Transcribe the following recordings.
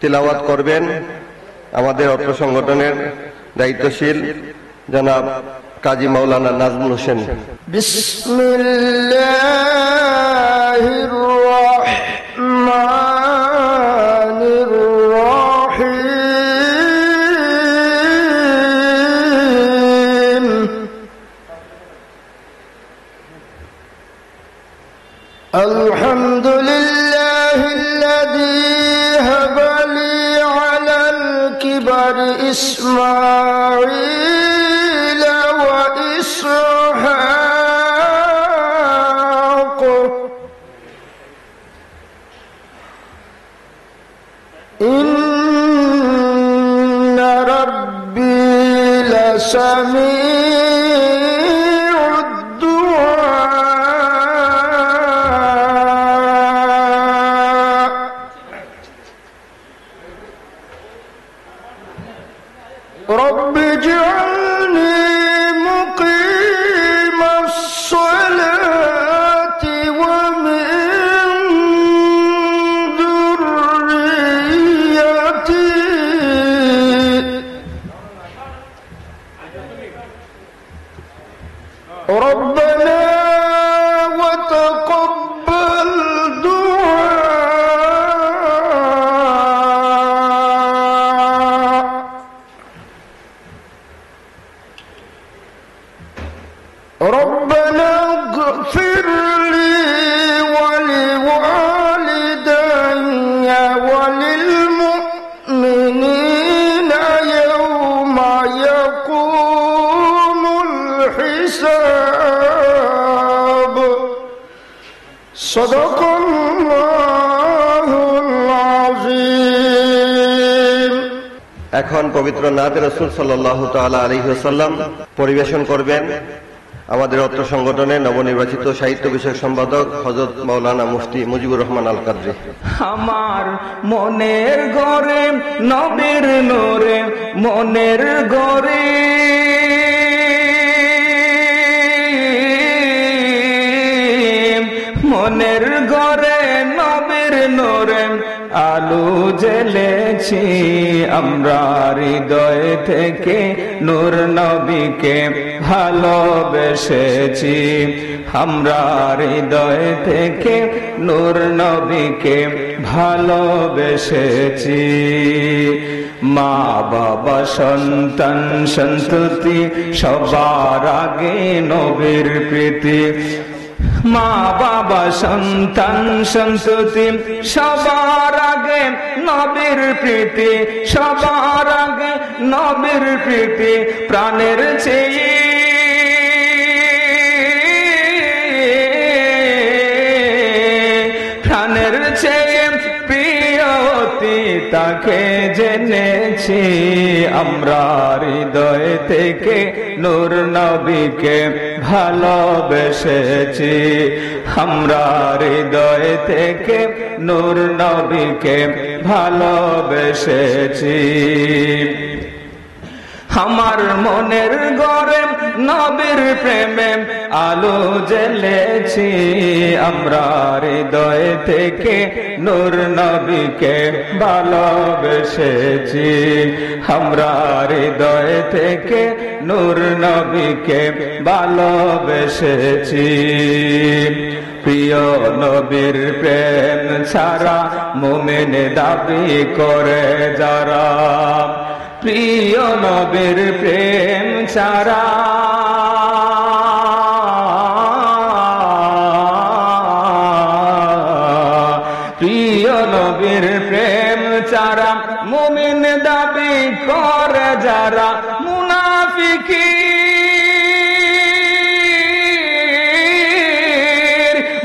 তিলাওয়াত করবেন আমাদের অত্র সংগঠনের দায়িত্বশীল জনাব কাজী মাওলানা নাজমুল হোসেন। বিসমিল্লাহির রাহমানির রাহিম। আলহামদুলিল্লাহিল্লাযী হাবা লি আলাল কিবারি ইসমাঈল ওয়া ইসহাক ইন্না রাব্বী লাসামিউদ দুআ। رب اجعلني مقيم الصلاة ومن ذريتي ربنا وتقبل دعاء. ربنا اغفر لي ولوالدي وللمؤمنين يوم يقوم الحساب. صدق الله العظيم. এখন পবিত্র নাতে রাসূল সাল্লাল্লাহু তাআলা আলাইহি ওয়াসাল্লাম পরিবেশন করবেন আমাদের অত্র সংগঠনের নবনির্বাচিত সাহিত্য বিষয়ক সম্পাদক হযরত মাওলানা মুফতি মুজিবুর রহমান আল কাদরি। আমার মনের ঘরে নবীর নূরে, মনের ঘরে মনের ঘরে নবীর নূরে আলো জ্বেলেছি আমরা, হৃদয় থেকে নূর নবীকে ভালোবেসেছি আমরা, হৃদয় থেকে নূর নবীকে ভালোবেসেছি। মা বাবা সন্তান সন্ততি সবার আগে নবীর প্রীতি, মা বাবা সন্তান সন্ততি সবার আগে নবীর প্রীতি, সবার আগে নবীর প্রীতি প্রাণের চেয়ে প্রাণের চেয়ে প্রিয়তি তাকে জেনেছি আমরা, হৃদয় থেকে নূর নবীকে ভালোবেসেছি আমরা, হৃদয় থেকে নূর নবীকে ভালোবেসেছি। আমার মনের ঘরে নবীর প্রেমে আলো জ্বেলেছি আমরা, হৃদয় থেকে নূর নবীকে ভালোবেসেছি আমরা, হৃদয় থেকে নূর নবীকে ভালোবেসেছি। প্রিয় নবীর প্রেম ছাড়া মুমিন দাবি করে যারা, প্রিয় নবীর প্রেম ছাড়া প্রিয় নবীর প্রেম ছাড়া মুমিন দাবি করে যারা,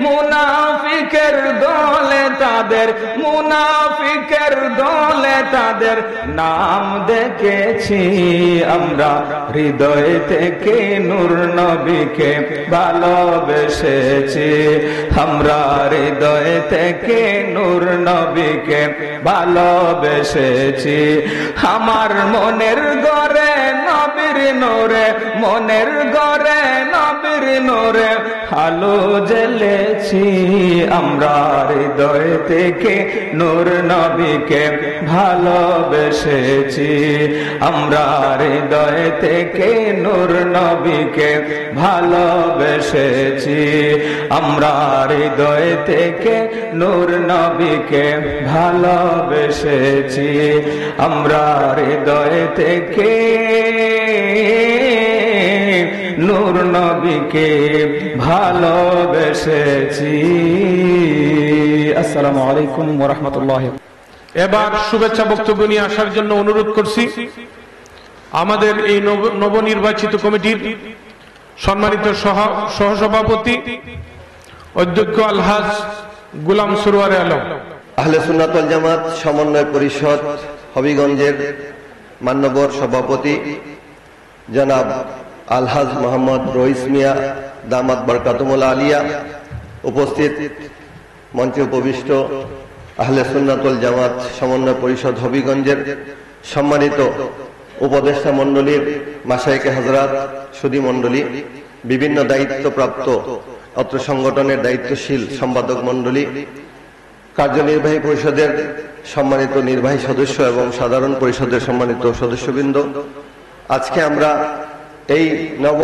মুনাফিকের দলে তাদের, মুনাফিকের দলে তাদের নাম দেখেছি আমরা, হৃদয় থেকে নূর নবীকে ভালোবেসেছি আমরা, হৃদয় থেকে নূর নবীকে ভালোবেসেছি। আমার মনের ঘরে নবীর নবীর নোরে, মনের ঘরে নবীর নোরে আলো জ্বেলেছি আমরা, হৃদয় থেকে নূর নবীকে ভালোবেসেছি আমরা, হৃদয় থেকে নূর নবীকে ভালোবেসেছি আমরা, হৃদয় থেকে নূর নবীকে ভালোবেসেছি আমরা, হৃদয় থেকে নূর নবীকে ভালোবেসেছি। আসসালামু আলাইকুম ওয়া রাহমাতুল্লাহ। এবার শুভেচ্ছা বক্তব্য নিয়ে আসার জন্য অনুরোধ করছি আমাদের এই নবনির্বাচিত কমিটির সম্মানিত সহসভাপতি অধ্যক্ষ আলহাজ গোলাম সরোয়ারে আলম। আহলে সুন্নাত ওয়াল জামাত সমন্বয় পরিষদ হবিগঞ্জের মান্যবর সভাপতি জনাব আলহাজ মোহাম্মদ রইস মিয়া দামাত বরকাতুল আলিয়া, উপস্থিত মঞ্চে উপবিষ্ট আহলে সুন্নাত ওয়াল জামাত সমন্বয় পরিষদ হবিগঞ্জের সম্মানিত উপদেষ্টা মণ্ডলীর মাশায়েখে হযরত, সুধী মণ্ডলী, বিভিন্ন দায়িত্বপ্রাপ্ত অত্র সংগঠনের দায়িত্বশীল সম্পাদক মণ্ডলী, কার্যনির্বাহী পরিষদের সম্মানিত নির্বাহী সদস্য এবং সাধারণ পরিষদের সম্মানিত সদস্যবৃন্দ, আজকে আমরা এই নব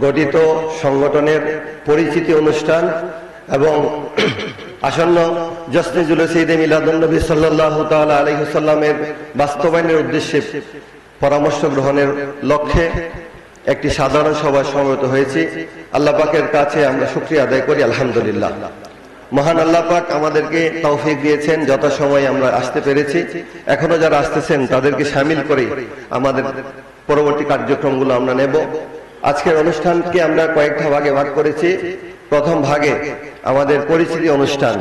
গঠিত সংগঠনের পরিচিতি অনুষ্ঠান এবং আসন্ন জশ্নে জুলুস ঈদে মিলাদুন নবী সাল্লাল্লাহু তাআলা আলাইহি ওয়াসাল্লামের বাস্তবায়নের উদ্দেশ্যে পরামর্শ গ্রহণের লক্ষ্যে একটি সাধারণ সভায় সমবেত হয়েছি। আল্লাহ পাকের কাছে আমরা শুকরিয়া আদায় করি, আলহামদুলিল্লাহ। মহান আল্লাহ পাক আমাদেরকে তৌফিক দিয়েছেন, যথাসময়ে আমরা আসতে পেরেছি। এখনো যারা আসতেছেন তাদেরকে শামিল করে আমাদের পরবর্তী কার্যক্রমগুলো আমরা নেব। আজকের অনুষ্ঠানকে আমরা কয়েকটা ভাগে ভাগ করেছি। প্রথম ভাগে আমাদের পরিচিতি অনুষ্ঠান,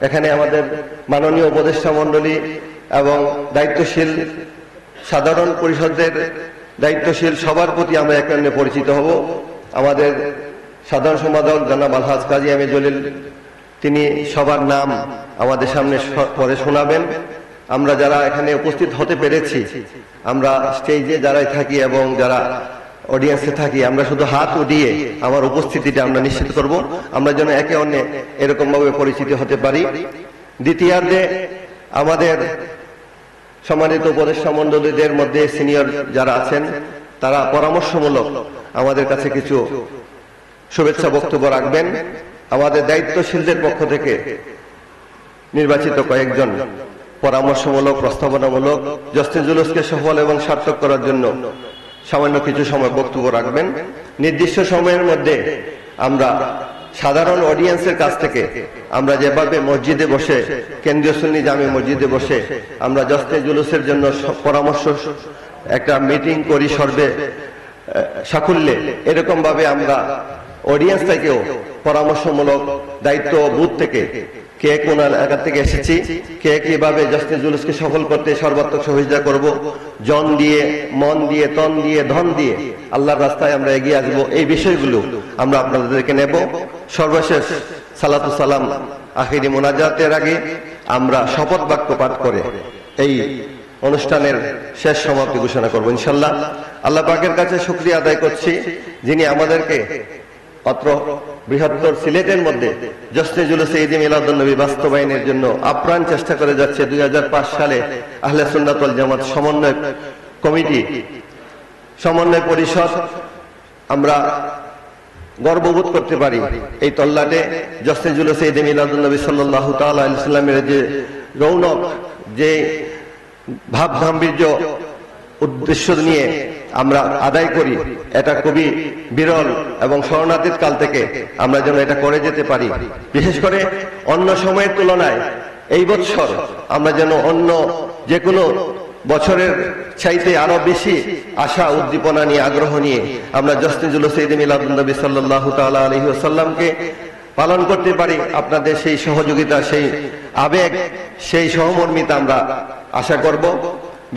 এখানে আমাদের মাননীয় উপদেষ্টা মণ্ডলী এবং দায়িত্বশীল সাধারণ পরিষদের দায়িত্বশীল সবার প্রতি আমরা এখানে পরিচিত হব। আমাদের সাধারণ সম্পাদক জনাব আলহাজ কাজী আমি জলিল, তিনি সবার নাম আমাদের সামনে পরে শোনাবেন। আমরা যারা এখানে উপস্থিত হতে পেরেছি, আমরা স্টেজে যারাই থাকি এবং যারা অডিয়েন্সে থাকি, আমরা শুধু হাত উঠিয়ে আমার উপস্থিতিটা আমরা নিশ্চিত করব, আমরা যেন একে অন্যে এরকম ভাবে পরিচিতি হতে পারি। দ্বিতীয়ার্ধে আমাদের সম্মানিত উপদেষ্টা মণ্ডলীদের মধ্যে সিনিয়র যারা আছেন তারা পরামর্শমূলক আমাদের কাছে কিছু শুভেচ্ছা বক্তব্য রাখবেন। আমাদের দায়িত্বশীলদের পক্ষ থেকে নির্বাচিত কয়েকজন পরামর্শমূলক, প্রস্তাবনামূলক জশ্নে জুলুসকে সফল এবং সার্থক করার জন্য সামান্য কিছু সময় বক্তব্য রাখবেন। নির্দিষ্ট সময়ের মধ্যে আমরা সাধারণ অডিয়েন্সের কাছ থেকে আমরা যেভাবে মসজিদে বসে, কেন্দ্রীয় সুন্নি জামে মসজিদে বসে আমরা জশ্নে জুলুসের জন্য পরামর্শ একটা মিটিং করি সর্বে সাকুল্যে, এরকম ভাবে আমরা অডিয়েন্স থেকেও পরামর্শমূলক দায়িত্ব বুথ থেকে কে কোন এলাকা থেকে এসেছি, কে কিভাবে জশ্নে জুলুসকে সফল করতে সর্বাত্মক সহযোগিতা করব, জন দিয়ে, মন দিয়ে, তন দিয়ে, ধন দিয়ে আল্লাহর রাস্তায় আমরা এগিয়ে আসবো, এই বিষয়গুলো আমরা আপনাদেরকে নেব। সর্বশেষ সালাতু সালাম আখিরি মোনাজাতের আগে আমরা শপথ বাক্য পাঠ করে এই অনুষ্ঠানের শেষ সমাপ্তি ঘোষণা করবো ইনশাল্লাহ। আল্লাহ পাকের কাছে শুকরিয়া আদায় করছি, যিনি আমাদেরকে অত্র বৃহত্তর সিলেটের মধ্যে জশ্নে জুলুস ঈদে মিলাদুন নবী বাস্তবায়নের জন্য আপ্রাণ চেষ্টা করে যাচ্ছে। 2005 সালে আহলে সুন্নাত ওয়াল জামাত সমন্বয় কমিটি, সমন্বয় পরিষদ, আমরা গর্ববোধ করতে পারি এই তল্লাটে জশ্নে জুলুস ঈদে মিলাদুন নবী সাল্লাল্লাহু তাআলা আলাইহি ওয়াসাল্লামের যে রৌনক, যে ভাব গাম্ভীর্য উদ্দেশ্য নিয়ে আমরা আদায় করি, এটা খুবই বিরল এবং শরণার্থীর কাল থেকে আমরা যেন এটা করে যেতে পারি। বিশেষ করে অন্য সময়ের তুলনায় এই বছর আমরা যেন অন্য যে কোনো বছরের চাইতে আরো বেশি আশা, উদ্দীপনা নিয়ে, আগ্রহ নিয়ে আমরা জশ্নে জুলুস ঈদে মিলাদুন নবী সাল্লাল্লাহু তাআলা আলাইহি ওয়াসাল্লামকে পালন করতে পারি। আপনাদের সেই সহযোগিতা, সেই আবেগ, সেই সহমর্মিতা আমরা আশা করব।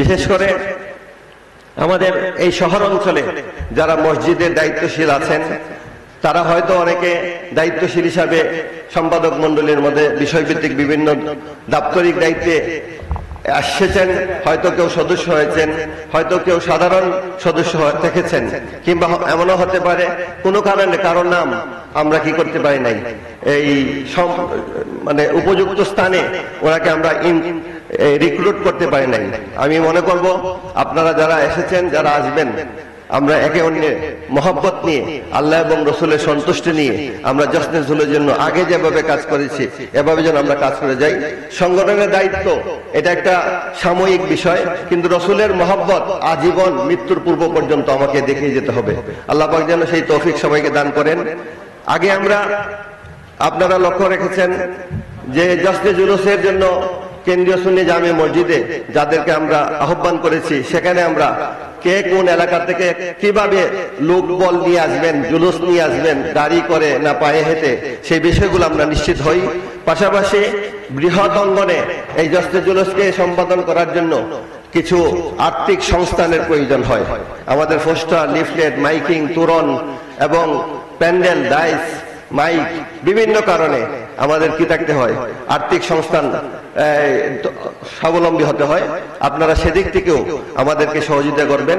বিশেষ করে আমাদের এই শহর অঞ্চলে যারা মসজিদের দায়িত্বশীল আছেন, তারা হয়তো অনেকে দায়িত্বশীল হিসাবে সম্পাদক মণ্ডলীর মধ্যে বিষয়ভিত্তিক বিভিন্ন দাপ্তরিক দায়িত্বে এসেছেন, হয়তো কেউ সদস্য হয়েছেন, হয়তো কেউ সাধারণ সদস্য থেকেছেন, কিংবা এমনও হতে পারে কোনো কারণে কারো নাম আমরা কি করতে পারি নাই, এই মানে উপযুক্ত স্থানে ওনাকে আমরা রিক্রুট করতে পারি নাই। আমি মনে করব আপনারা যারা এসেছেন, যারা আসবেন, আমরা একে অন্যের মহব্বত নিয়ে, আল্লাহ এবং রসুলের সন্তুষ্টি নিয়ে আমরা জশ্নে জুলের জন্য আগে যেভাবে কাজ করেছি এভাবে যেন আমরা কাজ করে যাই। সংগঠনের দায়িত্ব এটা একটা সাময়িক বিষয়, কিন্তু রসুলের মহব্বত আজীবন মৃত্যুর পূর্ব পর্যন্ত আমাকে দেখিয়ে যেতে হবে। আল্লাহ পাক যেন সেই তৌফিক সবাইকে দান করেন। আগে আপনারা লক্ষ্য রেখেছেন যে জশ্নে জুলুসের জন্য কেন্দ্রীয় সুন্নি জামে মসজিদে যাদেরকে আমরা আহ্বান করেছি, সেখানে আমরা কে কোন এলাকা থেকে কিভাবে লোক বল নিয়ে আসবেন, জুলুস নিয়ে আসবেন, গাড়ি করে না পায়ে হেঁটে, সেই বিষয়গুলো আমরা নিশ্চিত হই। পাশাপাশি বৃহৎ অঙ্গনে এই জশ্নে জুলুসকে সম্পাদন করার জন্য কিছু আর্থিক সংস্থানের প্রয়োজন হয়। আমাদের পোস্টার, লিফলেট, মাইকিং, তোরণ এবং প্যান্ডেল, ডাইস, মাইক, বিভিন্ন কারণে আমাদের কি থাকতে হয়, আর্থিক সংস্থান স্বাবলম্বী হতে হয়। আপনারা সেদিক থেকেও আমাদেরকে সহযোগিতা করবেন।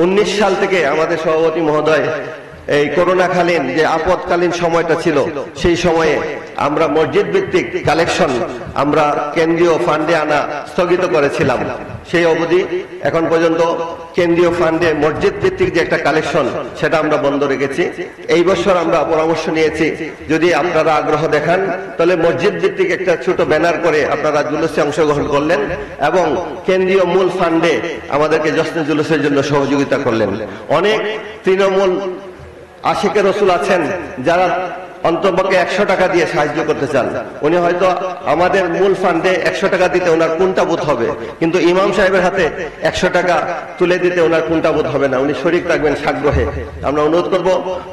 19 সাল থেকে আমাদের সভাপতি মহোদয় এই করোনাকালীন যে আপদকালীন সময়টা ছিল, সেই সময়ে আমরা মসজিদ ভিত্তিক কালেকশন আমরা কেন্দ্রীয় ফান্ডে আনা স্থগিত করেছিলাম। সেই অবধি এখন পর্যন্ত কেন্দ্রীয় ফান্ডে মসজিদ ভিত্তিক যে একটা কালেকশন, সেটা আমরা বন্ধ রেখেছি। এই বছর আমরা পরামর্শ নিয়েছি, যদি আপনারা আগ্রহ দেখান তাহলে মসজিদ ভিত্তিক একটা ছোট ব্যানার করে আপনারা জুলুসে অংশগ্রহণ করলেন এবং কেন্দ্রীয় মূল ফান্ডে আমাদেরকে জশ্নে জুলুসের জন্য সহযোগিতা করলেন। অনেক তৃণমূল আশিকে রসুল আছেন যারা অন্তপক্ষে 100 টাকা দিয়ে সাহায্য করতে চান। উনি হয়তো আমাদের মূল ফান্ডে 100 টাকা দিতে ওনার কুণ্ঠাবোধ হবে, কিন্তু ইমাম সাহেবের হাতে 100 টাকা তুলে দিতে ওনার কুণ্ঠাবোধ হবে না, উনি শরীক থাকবেন সাগ্রহে। আমরা অনুরোধ করব,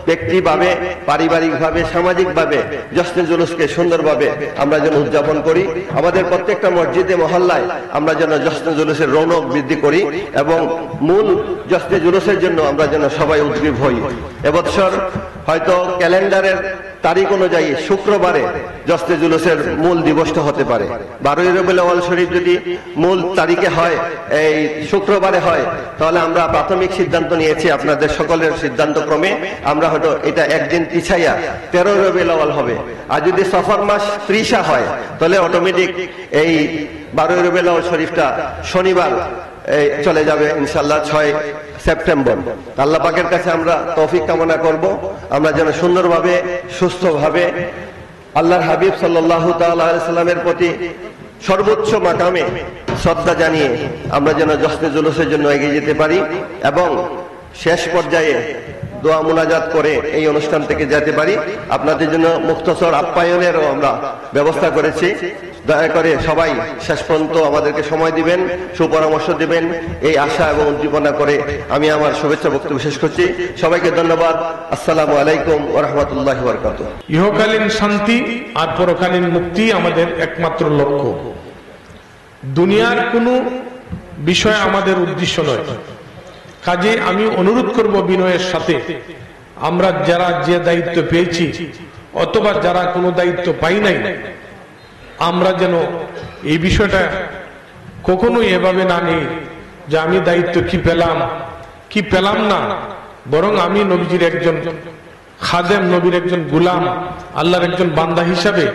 ব্যক্তিভাবে, পারিবারিকভাবে, সামাজিকভাবে জশ্নে জুলুসকে সুন্দরভাবে আমরা যেন উদযাপন করি। আমাদের প্রত্যেকটা মসজিদে, মহল্লায় আমরা যেন জশ্নে জুলুসের রৌনক বৃদ্ধি করি এবং মূল জশ্নে জুলুসের জন্য আমরা যেন সবাই উদ্গ্রীব হই। এবছর হয়তো ক্যালেন্ডারের তারিখ অনুযায়ী শুক্রবারে জশ্নে জুলুসের মূল দিবসটা হতে পারে। 12 রবিউল আউয়াল শরীফ যদি মূল তারিখে হয়, এই শুক্রবারে হয়, তাহলে আমরা প্রাথমিক সিদ্ধান্ত নিয়েছি, আপনাদের সকলের সিদ্ধান্ত ক্রমে আমরা হয়তো এটা একদিন পিছাইয়া 13 রবিউল আউয়াল হবে। আর যদি সফর মাস 30 হয়, তাহলে অটোমেটিক এই 12 রবিউল আউয়াল শরীফটা শনিবার চলে যাবে ইনশাআল্লাহ 6 সেপ্টেম্বর। আল্লাহ পাকের কাছে আমরা তৌফিক কামনা করব, আমরা যেন সুন্দরভাবে, সুস্থভাবে আল্লাহর হাবিব সাল্লাল্লাহু তাআলা আলাইহি সাল্লামের প্রতি সর্বোচ্চ মাকামে শ্রদ্ধা জানিয়ে আমরা যেন জশ্নে জুলুসের জন্য এগিয়ে যেতে পারি এবং শেষ পর্যায়ে দোয়া মুনাজাত করে এই অনুষ্ঠান থেকে যেতে পারি। আপনাদের জন্য মুখতসর আপ্যায়নেরও আমরা ব্যবস্থা করেছি। দয়া করে সবাই শেষ পর্যন্ত আমাদেরকে সময় দিবেন, সুপরামর্শ দিবেন, এই আশা এবং উদ্দীপনা করে আমি আমার শুভেচ্ছা বক্তব্য শেষ করছি। সবাইকে ধন্যবাদ। আসসালামু আলাইকুম ওয়া রাহমাতুল্লাহি ওয়া বারাকাতুহু। ইহকালীন শান্তি আর পরকালীন মুক্তি আমাদের একমাত্র লক্ষ্য। দুনিয়ার কোনো বিষয় আমাদের উদ্দেশ্য নয়। কাজে আমি অনুরোধ করব বিনয়ের সাথে, আমরা যারা যে দায়িত্ব পেয়েছি অথবা যারা কোনো দায়িত্ব পাই নাই, আমরা যেন এই বিষয়টা কখনোই এভাবে না নেই যে আমি দায়িত্ব কি পেলাম না, বরং আমি নবীজির একজন খাদেম, নবীর একজন গুলাম, আল্লাহর একজন বান্দা হিসাবে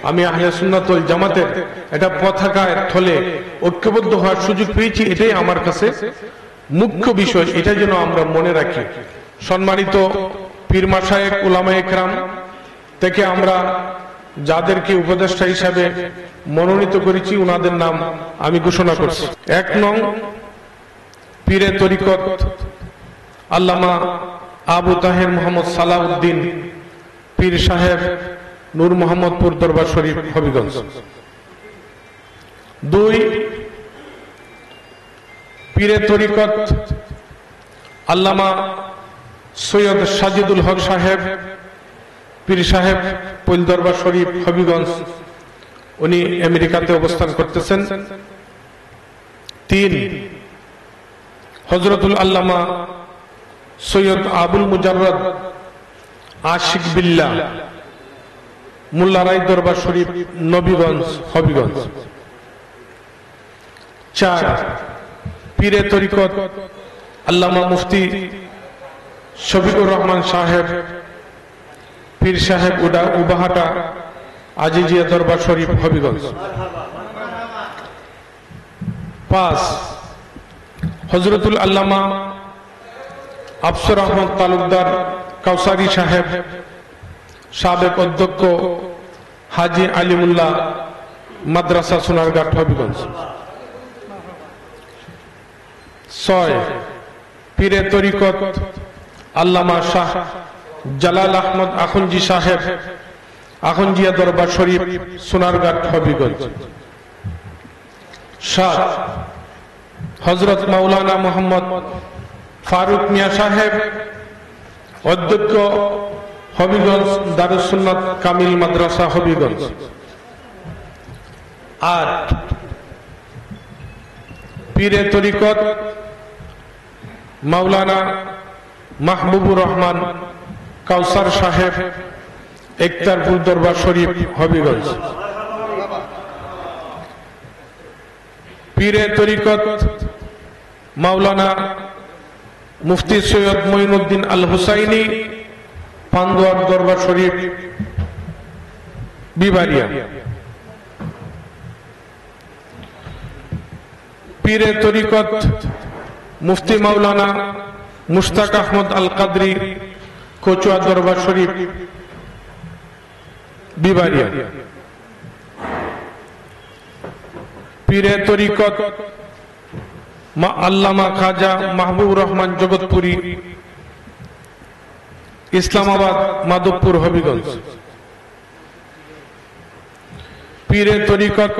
আমি আহলে সুন্নাত ওয়াল জামাতের এটা পতাকার থলে ঐক্যবদ্ধ হওয়ার সুযোগ পেয়েছি। এটাই আমার কাছে মুখ্য বিষয়, এটা যেন আমরা মনে রাখি। সম্মানিত পীর মাশায়েখ, উলামায়ে কেরাম থেকে আমরা যাদেরকে উপদেষ্টা হিসাবে মনোনীত করেছি, উনাদের নাম আমি ঘোষণা করছি। 1 নং পীরে তরিকত আল্লামা আবু তাহের মোহাম্মদ সালাউদ্দিন পীর সাহেব, নূর মোহাম্মদপুর দরবার শরীফ, হবিগঞ্জ। 2 পীরে তরিকত আল্লামা সৈয়দ সাজিদুল হক সাহেব, পীর সাহেব, পৈল দরবার শরীফ, হবিগঞ্জ। উনি আমেরিকাতে অবস্থান করতেছেন। 3 হযরতুল আল্লামা সৈয়দ আবুল মুজাররদ আশিক বিল্লাহ, মোল্লারাই দরবার শরীফ, নবীগঞ্জ, হবিগঞ্জ। 4 পীরে তরিকত আল্লামা মুফতি শফিকুর রহমান সাহেব, পীর সাহেব উবাহাটা আজিজিয়া দরবার শরীফ হবিগঞ্জ। 5 হযরতুল আল্লামা আফসর আহমদ তালুকদার কাউসারি সাহেব, সাবেক অধ্যক্ষ হাজী আলিমুল্লাহ মাদ্রাসা সোনারঘাট হবিগঞ্জ। 6 পীরে তরিকত আল্লামা শাহ জালাল আহমদ আখুনজি সাহেব, আখুনজিয়া দরবার শরীফ সোনারঘাট হবিগঞ্জ। 7 হযরত মাওলানা মোহাম্মদ ফারুক মিয়া সাহেব, অধ্যক্ষ হবিগঞ্জ দারুস সুন্নাত কামিল মাদ্রাসা হবিগঞ্জ। 8 পীরে তরিকত মাওলানা মাহবুবুর রহমান কাউসার সাহেব, একতারপুর দরবার শরীফ হবিগঞ্জ। পীরে তরিকত মাওলানা মুফতি সৈয়দ মঈনুদ্দিন আল হুসাইনি, পান্দোয়ার দরবার শরীফ বিবারিয়া। পীরে তরিকত মুফতি মাওলানা মুশতাক আহমদ আল কাদরি, কচুয়া দরবার শরীফ বিবারিয়া। পীরে তরিকত আল্লামা খাজা মাহবুব রহমান জগৎপুরী, ইসলামাবাদ মাধবপুর হবিগঞ্জ। পীরে তরিকত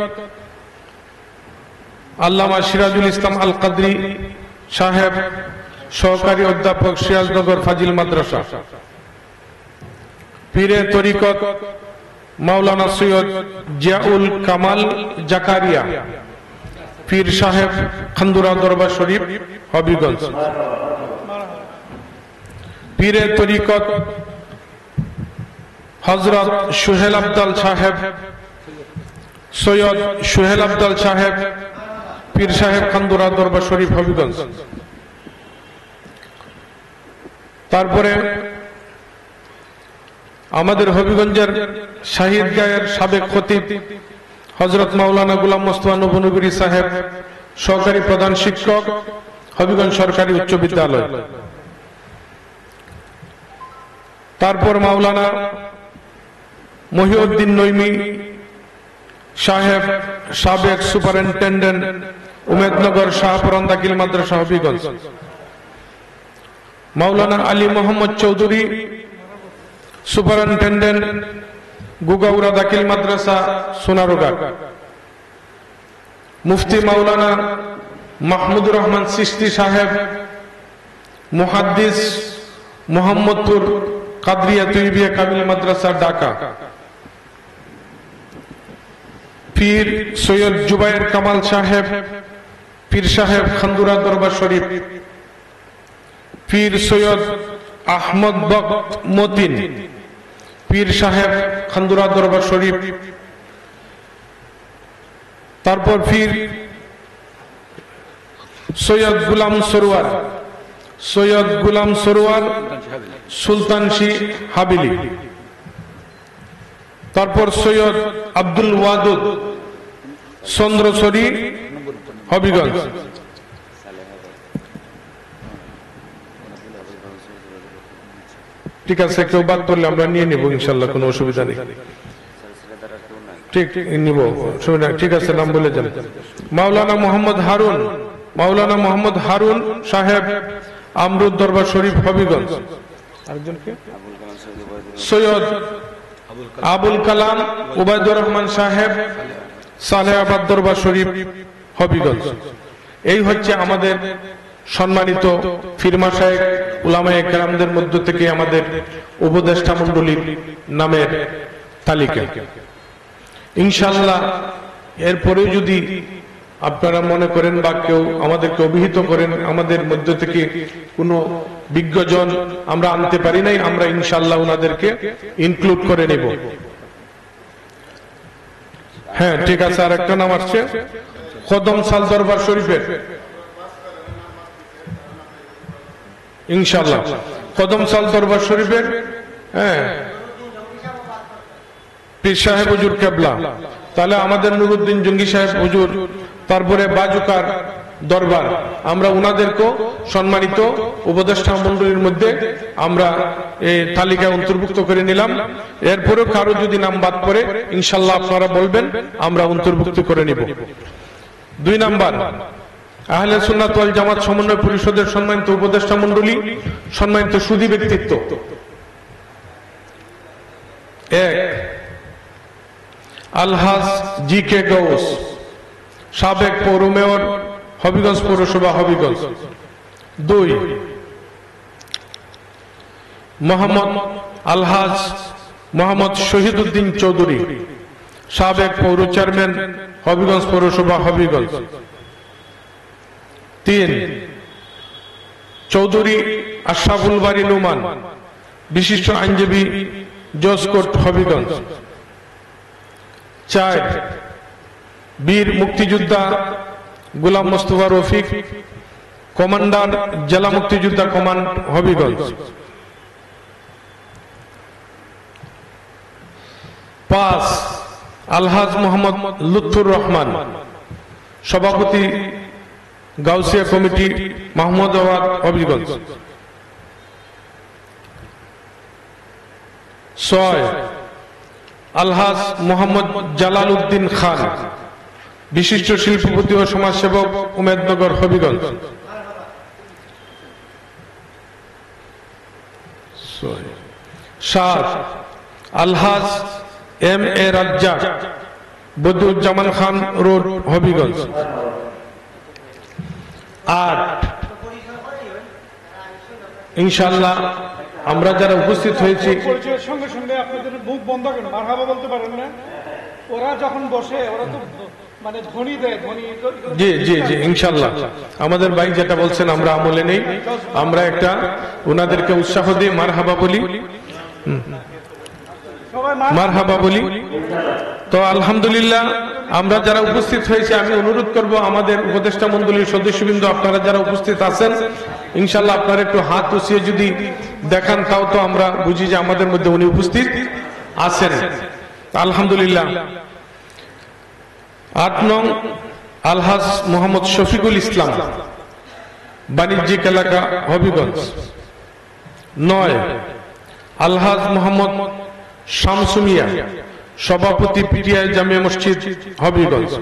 আল্লামা সিরাজুল ইসলাম আল কাদরি সাহেব, সহকারী অধ্যাপক সিরাজনগর ফাজিল মাদ্রাসা। পীরে তরিকত মাওলানা সৈয়দ জিয়াউল কামাল জাকারিয়া, পীর সাহেব খান্দুরা দরবার শরীফ হবিগঞ্জ। পীরে তরিকত হযরত সুহেল আবদাল সাহেব, সৈয়দ সুহেল আবদাল সাহেব, পীর সাহেব খান্দুরা দরবার শরীফ হবিগঞ্জ। তারপরে আমাদের হবিগঞ্জের শাহিদ গায়ের সাবেক খতিব হযরত মাওলানা গোলাম মোস্তফা নবনগরী সাহেব, সহকারী প্রধান শিক্ষক হবিগঞ্জ সরকারি উচ্চ বিদ্যালয়। তারপর মাওলানা মহিউদ্দিন নইমি সাহেব, সাবেক সুপারিনটেন্ডেন্ট উমেদনগর শাহপুরান দাখিল মাদ্রাসা হবিগঞ্জ। মাওলানা আলী মোহাম্মদ চৌধুরী, সুপারিনটেন্ডেন্ট গুগাউড়া দাখিল মাদ্রাসা সোনারঘাট। মুফতি মাওলানা মাহমুদুর রহমান চিশতি সাহেব, মুহাদ্দিস মোহাম্মদপুর কাদরিয়া তৈবিয়া কামিল মাদ্রাসা ঢাকা। পীর সৈয়দ জুবায়ের কামাল সাহেব, পীর সাহেব খান্দুরা দরবার শরীফ। পীর সৈয়দ আহমদ বক্ত মতিন, পীর সাহেব খান্দুরা দরবার শরীফ। তারপর পীর সৈয়দ গুলাম সরোয়ার, সৈয়দ গুলাম সরোয়ার সুলতানশি হাবিলি। তারপর সৈয়দ আব্দুল ওয়াদুদ চন্দ্রছড়ি হবিগঞ্জ। ঠিক আছে, কেউ বাদ পড়লে আমরা নিয়ে নিব ইনশাল্লাহ, কোনো অসুবিধা নেই। ঠিক নিব, ঠিক আছে, নাম বলে যান। মাওলানা মোহাম্মদ হারুন, মাওলানা মোহাম্মদ হারুন সাহেব আমরুদ দরবার শরীফ হবিগঞ্জ। আরেকজনকে সৈয়দ আবুল কালাম উবাইদুর রহমান সাহেব, সালেহাবাদ দরবার শরীফ হবিগঞ্জ। এই হচ্ছে আমাদের সম্মানিত ফিরমা শায়েখ উলামায়ে কেরামদের মধ্য থেকে আমাদের উপদেষ্টা মণ্ডলীর নামের তালিকা। ইনশাআল্লাহ এরপরে যদি আপনারা মনে করেন বা কেউ আমাদেরকে অভিহিত করেন আমাদের মধ্য থেকে কোনো বিজ্ঞজন আমরা আনতে পারি নাই, আমরা ইনশাআল্লাহ ওনাদেরকে ইনক্লুড করে নেব। হ্যাঁ, ঠিক আছে। আর একটা নাম আসছে কদম সাল দরবার শরীফের ইনশাআল্লাহ কদম সাল দরবার শরীফের হ্যাঁ পীর সাহেব হুজুর কেবলা, তাহলে আমাদের নুরুদ্দিন জঙ্গি সাহেব হুজুর, তারপরে বাজুকার দরবার, আমরা উনাদেরকেও সম্মানিত উপদেষ্টা মণ্ডলীর মধ্যে আমরা এই তালিকায় অন্তর্ভুক্ত করে নিলাম। এরপরেও কারো যদি নাম বাদ পড়ে ইনশাআল্লাহ আপনারা বলবেন, আমরা অন্তর্ভুক্ত করে নিব। 2 নাম্বার, আহলে সুন্নাত ওয়াল জামাত সমন্বয় পরিষদের সম্মানিত উপদেষ্টা মণ্ডলী, সম্মানিত সুধী ব্যক্তিত্ব। 1 আলহাজ জি কে গৌস, সাবেক পৌর মেয়র, হবিগঞ্জ পৌরসভা, হবিগঞ্জ। 2 মোহাম্মদ আলহাজ মোহাম্মদ শহীদউদ্দিন চৌধুরী, সাবেক পৌর চেয়ারম্যান, হবিগঞ্জ পৌরসভা, হবিগঞ্জ। 3 চৌধুরী আশরাফুল বারী নোমান, বিশিষ্ট আইনজীবী, জজ কোর্ট, হবিগঞ্জ। 4 বীর মুক্তিযোদ্ধা গোলাম মোস্তফা রফিক, কমান্ডার, জেলা মুক্তিযোদ্ধা কমান্ড, হবিগঞ্জ। 5 আলহাজ মোহাম্মদ লুৎফুর রহমান, সভাপতি, গাউসিয়া কমিটি, মাহমুদাবাদ, হবিগঞ্জ। 6 আলহাজ মোহাম্মদ জালাল উদ্দিন খান, বিশিষ্ট শিল্পপতি ও সমাজসেবক, উমেদনগর, হবিগঞ্জ। 7 আলহাজ M A Razzak, Badiuzzaman Khan road, Habiganj. 8 ইনশাআল্লাহ আমরা যারা উপস্থিত হয়েছি, পরিচয়ের সঙ্গে সঙ্গে আপনাদের মুখ বন্ধ করেন, মারহাবা বলতে পারেন না। ওরা যখন বসে ওরা তো মানে ধ্বনি দেয়, ধ্বনি। জি জি জি ইনশাআল্লাহ আমাদের ভাই যেটা বলছেন আমরা আমলে নেই, আমরা একটা ওনাদেরকে উৎসাহ দিই, মারহাবা বলি, সবাই মারহাবা বলি। তো আলহামদুলিল্লাহ আমরা যারা উপস্থিত হয়েছি, আমি অনুরোধ করব আমাদের উপদেষ্টা মণ্ডলীর সদস্যবৃন্দ, আপনারা যারা উপস্থিত আছেন ইনশাআল্লাহ আপনারা একটু হাত উঠিয়ে যদি দেখান, তাও তো আমরা বুঝি যে আমাদের মধ্যে উনি উপস্থিত আছেন। আলহামদুলিল্লাহ। 8 নং আলহাজ মোহাম্মদ শফিকুল ইসলাম, বাণিজ্যিক এলাকা, হবিগঞ্জ। 9 আলহাজ মোহাম্মদ শামসুমিয়া, সভাপতি, পিটিআই জামিয়া মসজিদ, হবিগঞ্জ।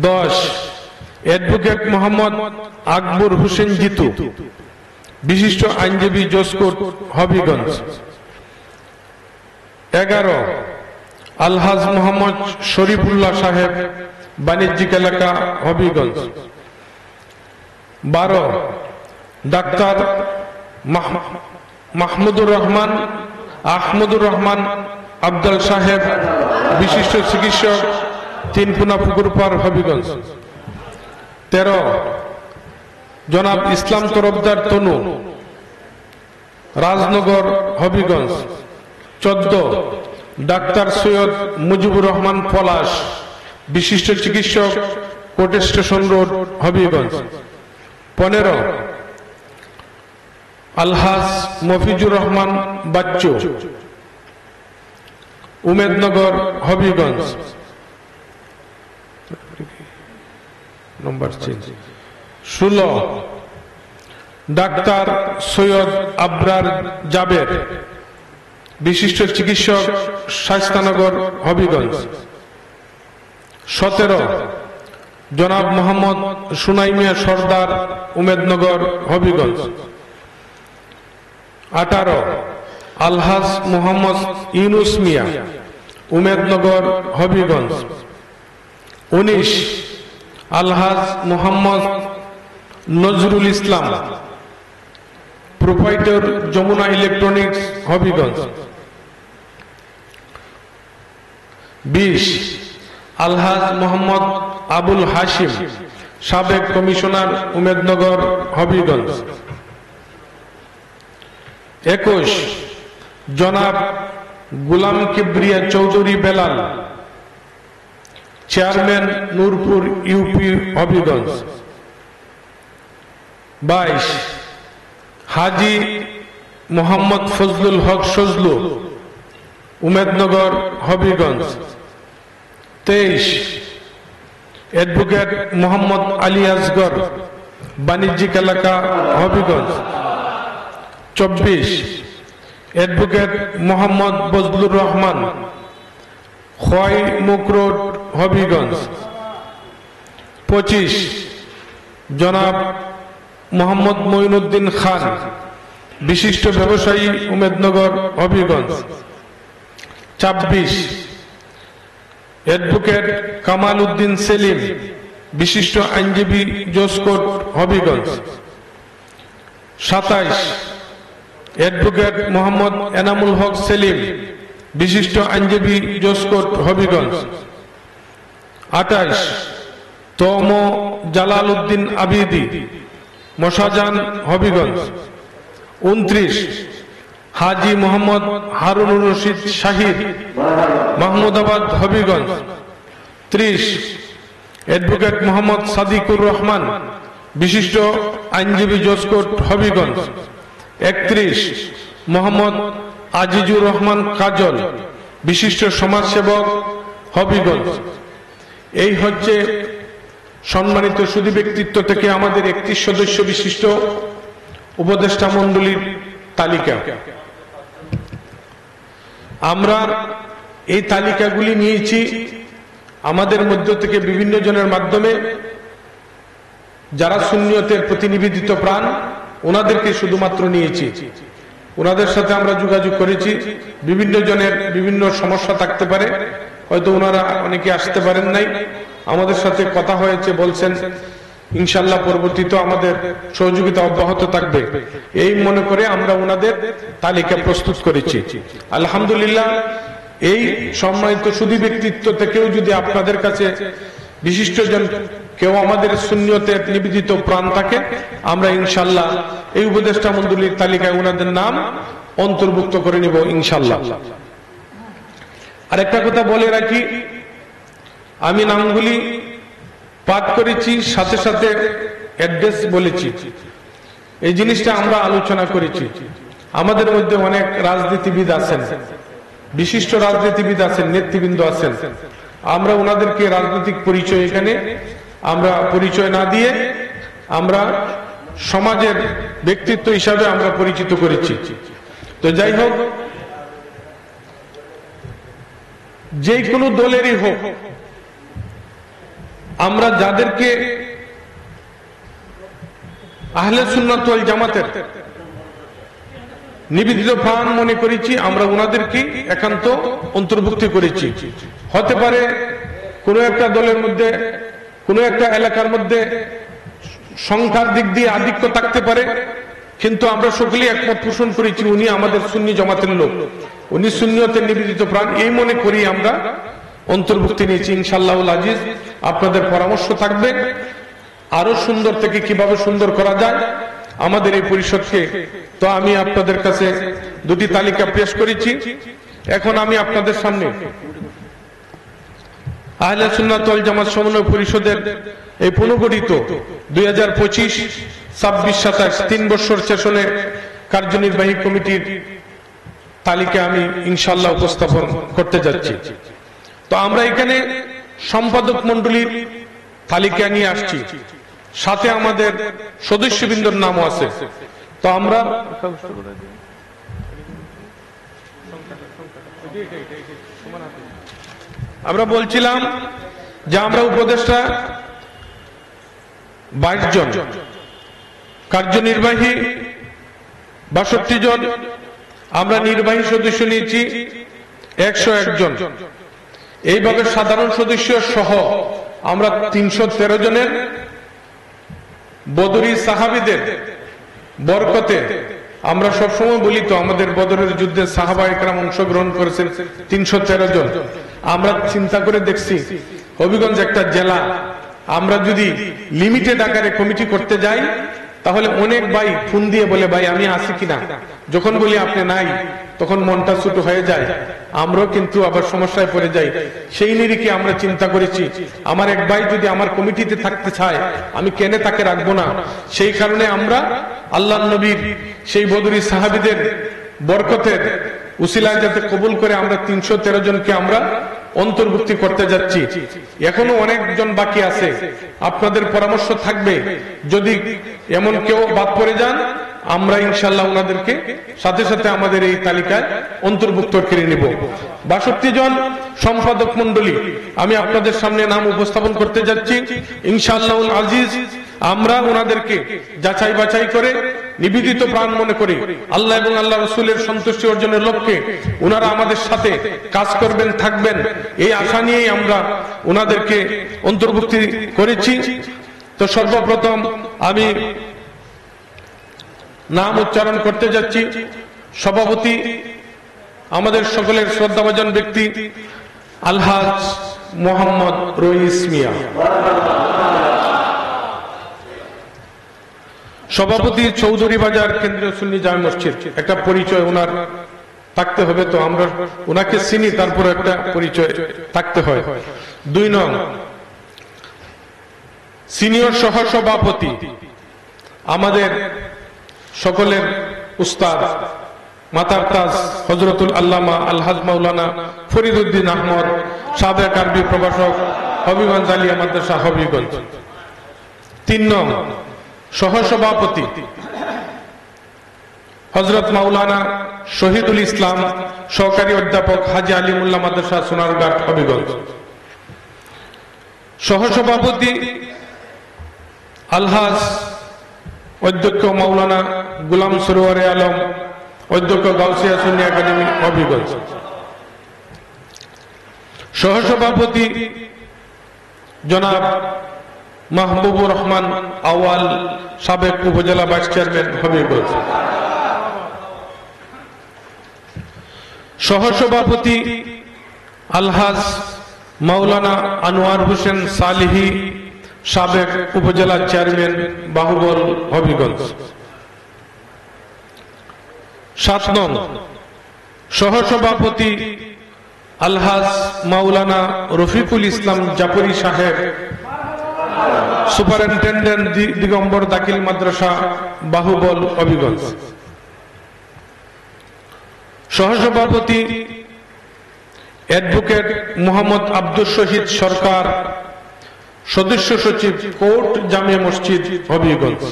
10 অ্যাডভোকেট মোহাম্মদ আকবর হোসেন জিতু, বিশিষ্ট আইনজীবী, জজ কোর্ট, হবিগঞ্জ। 11 আলহাজ মোহাম্মদ শরীফুল্লাহ সাহেব, বাণিজ্যিক এলাকা, হবিগঞ্জ। 12 ডাক্তার মাহমুদুর রহমান, আহমদুর রহমান আব্দাল সাহেব, বিশিষ্ট চিকিৎসক, 3 পুনা পুকুরপাড়, হবিগঞ্জ। 13 জনাব ইসলাম তরফদার তনু, রাজনগর, হবিগঞ্জ। 14 ডাক্তার সৈয়দ মুজিবুর রহমান পলাশ, বিশিষ্ট চিকিৎসক, কোর্ট স্টেশন রোড, হবিগঞ্জ। 15 আলহাজ মফিজুর রহমান বাচ্চু, উমেদনগর, হবিগঞ্জ। নম্বর 16 ডাক্তার সৈয়দ আবরার জাবের, বিশিষ্ট চিকিৎসক, শায়স্তানগর, হবিগঞ্জ। 17 জনাব মোহাম্মদ সুনাইমিয়া সর্দার, উমেদনগর, হবিগঞ্জ। 18 আলহাজ মোহাম্মদ ইউনুস মিয়া, উমেদনগর, হবিগঞ্জ। 19 আলহাজ মোহাম্মদ নজরুল ইসলাম, প্রোপাইটর, যমুনা ইলেকট্রনিক্স, হবিগঞ্জ। 20 আলহাজ মোহাম্মদ আবুল হাশিম, সাবেক কমিশনার, উমেদনগর, গোলাম কিবরিয়া চৌধুরী বেলাল, চেয়ারম্যান নূরপুর ইউপি হবিগঞ্জ। 22 হাজী মোহাম্মদ ফজলুল হক সজলু, উমেদনগর হবিগঞ্জ। 23 অ্যাডভোকেট মোহাম্মদ আলী আসগর, বাণিজ্যিক এলাকা হবিগঞ্জ। 24 অ্যাডভোকেট মোহাম্মদ বজলুর রহমান, খোয়াই মুখ রোড হবিগঞ্জ। 25 জনাব মোহাম্মদ মঈনুদ্দিন খান, বিশিষ্ট ব্যবসায়ী, উমেদনগর হবিগঞ্জ। 26 অ্যাডভোকেট কামাল উদ্দিন সেলিম, বিশিষ্ট আইনজীবী, জোসকোট হবিগঞ্জ। 27 অ্যাডভোকেট মোহাম্মদ এনামুল হক সেলিম, বিশিষ্ট আইনজীবী, জোসকোট হবিগঞ্জ। 28 তম জালাল উদ্দিন আবিদি, মশাজান হবিগঞ্জ। 29 হাজী মোহাম্মদ হারুনুর রশিদ শাহিদ, মাহমুদাবাদ হবিগঞ্জ। 30 অ্যাডভোকেট মোহাম্মদ সাদিকুর রহমান, বিশিষ্ট আইনজীবী, জোসকোট হবিগঞ্জ। 31 মোহাম্মদ আজিজুর রহমান কাজল, বিশিষ্ট সমাজসেবক, হবিগঞ্জ। এই হচ্ছে সম্মানিত সুধী ব্যক্তিত্ব থেকে আমাদের 31 সদস্য বিশিষ্ট উপদেষ্টা মণ্ডলীর তালিকা। আমরা এই তালিকাগুলি নিয়েছি আমাদের মধ্য থেকে বিভিন্ন জনের মাধ্যমে, যারা সুন্নিয়তের প্রতিনিধিত্ব প্রাণ ওনাদেরকে শুধুমাত্র নিয়েছি। ওনাদের সাথে আমরা যোগাযোগ করেছি, বিভিন্ন জনের বিভিন্ন সমস্যা থাকতে পারে, হয়তো ওনারা অনেকে আসতে পারেন নাই, আমাদের সাথে কথা হয়েছে, বলছেন ইনশাল্লাহ পরবর্তীতে আমাদের সহযোগিতা অব্যাহত থাকবে। এই মনে করে আমরা ওনাদের তালিকা প্রস্তুত করেছি। আলহামদুলিল্লাহ, এই সম্মানিত সুধী ব্যক্তিত্ব থেকেও যদি আপনাদের কাছে বিশিষ্টজন কেউ আমাদের সুন্নিয়তের নিবেদিত প্রাণ থাকে, আমরা ইনশাল্লাহ এই উপদেষ্টা মণ্ডলীর তালিকায় ওনাদের নাম অন্তর্ভুক্ত করে নিব ইনশাল্লাহ। আর একটা কথা বলে রাখি, আমি নামগুলি পাঠ করেছি, সাথে সাথে অ্যাড্রেস বলেছি। এই জিনিসটা আমরা আলোচনা করেছি। আমাদের মধ্যে অনেক রাজনীতিবিদ আছেন, বিশিষ্ট রাজনীতিবিদ আছেন, নেতৃবৃন্দ আছেন। আমরা ওনাদেরকে রাজনৈতিক পরিচয় এখানে আমরা পরিচয় না দিয়ে আমরা সমাজের ব্যক্তিত্ব হিসাবে আমরা পরিচিত করেছি। তো যাই হোক, যে কোনো দলেরই হোক, আমরা যাদেরকে আহলে সুন্নাত ওয়াল জামাতের নিবেদিত প্রাণ মনে করেছি, আমরা ওনাদেরকে একান্ত অন্তর্ভুক্তি করেছি। হতে পারে কোনো একটা দলের মধ্যে, কোনো একটা এলাকার মধ্যে সংখ্যার দিক দিয়ে আধিক্য থাকতে পারে, কিন্তু আমরা সকলেই একমত পোষণ করেছি উনি আমাদের সুন্নি জামাতের লোক, উনি সুন্নিয়তের নিবেদিত প্রাণ, এই মনে করি আমরা অন্তর্ভুক্তি নিয়েছি। ইনশাআল্লাহুল আজিজ আপনাদের পরামর্শ থাকবে আরো সুন্দর থেকে কিভাবে সুন্দর করা যায় আমাদের এই পরিষদকে। তো আমি আপনাদের কাছে দুটি তালিকা পেশ করেছি। এখন আমি আপনাদের সামনে আহলে সুন্নাত ওয়াল জামাত সমন্বয় পরিষদের এই পুনর্গঠিত 2025-26-27 3 বছর সেশনে কার্যনির্বাহী কমিটির তালিকা আমি ইনশাআল্লাহ উপস্থাপন করতে যাচ্ছি। তো আমরা এখানে সম্পাদক মণ্ডলীর তালিকা নিয়ে আসছি, সাথে আমাদের সদস্যবৃন্দর নামও আছে। তো আমরা বলছিলাম যে আমরা উপদেষ্টা 22 জন, কার্যনির্বাহী 62 জন, আমরা নির্বাহী সদস্য নিয়েছি 101 জন। এইভাবে সাধারণ সদস্য সহ আমরা 313 জনের বদরি সাহাবীদের বরকতে, আমরা সবসময় বলি তো আমাদের বদরের যুদ্ধে সাহাবা একরাম অংশগ্রহণ করেছেন 313 জন। আমরা চিন্তা করে দেখছি হবিগঞ্জ একটা জেলা, আমরা যদি লিমিটেড আকারে কমিটি করতে যাই তাহলে অনেক ভাই ফোন দিয়ে বলে ভাই আমি আসি কিনা, যখন বলি আপনি নাই তখন মনটা ছোট হয়ে যায়, আমরাও কিন্তু আবার সমস্যায় পড়ে যাই। সেই নিরিখে আমরা চিন্তা করেছি, আমার এক ভাই যদি আমার কমিটিতে থাকতে চায়, আমি কেন তাকে রাখবো না? সেই কারণে আমরা আল্লাহ নবীর সেই বদরী সাহাবীদের বরকতের উসিলায় যাতে কবুল করে আমরা 313 জনকে আমরা অন্তর্ভুক্তি করতে যাচ্ছি। এখনো অনেকজন বাকি আছে, আপনাদের পরামর্শ থাকবে, যদি এমন কেউ বাদ পড়ে যান, আমরা ইনশাল্লাহ ওনাদেরকে সাথে সাথে আমাদের এই তালিকায় অন্তর্ভুক্ত করে নিব। 62 জন সম্পাদক মন্ডলী আমি আপনাদের সামনে নাম উপস্থাপন করতে যাচ্ছি। ইনশাআল্লাহ আজিজ আমরা ওনাদেরকে যাচাই বাছাই করে নিবেদিত প্রাণ মনে করি আল্লাহ এবং আল্লাহ রাসূলের সন্তুষ্টি অর্জনের লক্ষ্যে ওনারা আমাদের সাথে কাজ করবেন, থাকবেন, এই আশা নিয়েই আমরা ওনাদেরকে অন্তর্ভুক্তি করেছি। তো সর্বপ্রথম আমি নাম উচ্চারণ করতে যাচ্ছি। সভাপতি আমাদের সকলের শ্রদ্ধাভাজন ব্যক্তি আলহাজ মোহাম্মদ রইস মিয়া। সভাপতি চৌধুরী বাজার কেন্দ্রীয় সুন্নি জামে মসজিদ। একটা পরিচয় ওনার থাকতে হবে, তো আমরা ওনাকে চিনি, তারপর একটা পরিচয় থাকতে হয়। 2 নং সিনিয়র সহসভাপতি আমাদের সকলের উস্তাদ মাতার তাজ হযরতুল আল্লামা আলহাজ মাওলানা ফরিদউদ্দিন আহমদ, সাবেক আরবি প্রভাষক, হবিগঞ্জ আলিয়া মাদ্রাসা হবিগঞ্জ। 3 নং সহসভাপতি হযরত মাওলানা শহীদুল ইসলাম, সহকারী অধ্যাপক, হাজী আলিমুল্লাহ মাদ্রাসা সোনারঘাট হবিগঞ্জ। সহসভাপতি আলহাজ অধ্যক্ষ মাওলানা গোলাম সরোয়ারে আলম, অধ্যক্ষ গাউসিয়া সুন্নি একাডেমি হবিগঞ্জ। সহসভাপতি জনাব মাহবুবুর রহমান আওয়াল, সাবেক উপজেলা ভাইস চেয়ারম্যান হবিগঞ্জ। সহসভাপতি আলহাজ মাওলানা আনোয়ার হোসেন সালিহি, সাবেক উপজেলা চেয়ারম্যান বাহুবল হবিগঞ্জ। 7 নং সহসভাপতি আলহাজ মাওলানা রফিকুল ইসলাম জাফরি সাহেব, সুপারিনটেন্ডেন্ট দিগম্বর দাখিল মাদ্রাসা বাহুবল হবিগঞ্জ। সহসভাপতি অ্যাডভোকেট মোহাম্মদ আব্দুল শহীদ সরকার, সদস্য সচিব কোর্ট জামিয়া মসজিদ হবিগঞ্জ।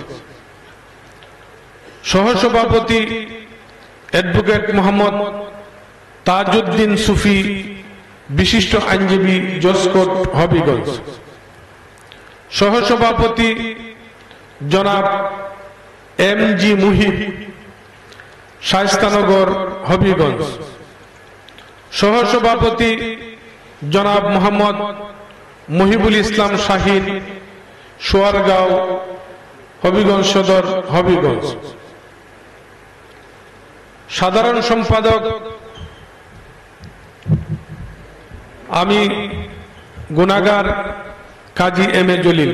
সহসভাপতি অ্যাডভোকেট মোহাম্মদ তাজউদ্দিন সুফি, বিশিষ্ট আইনজীবী, জজকোর্ট হবিগঞ্জ। সহসভাপতি জনাব MG মুহিব, শায়েস্তানগর হবিগঞ্জ। সহসভাপতি জনাব মোহাম্মদ মহিবুল ইসলাম শাহিন, সোয়ারগাঁও হবিগঞ্জ সদর হবিগঞ্জ। সাধারণ সম্পাদক আমি গুনাহগার কাজী M A জলিল,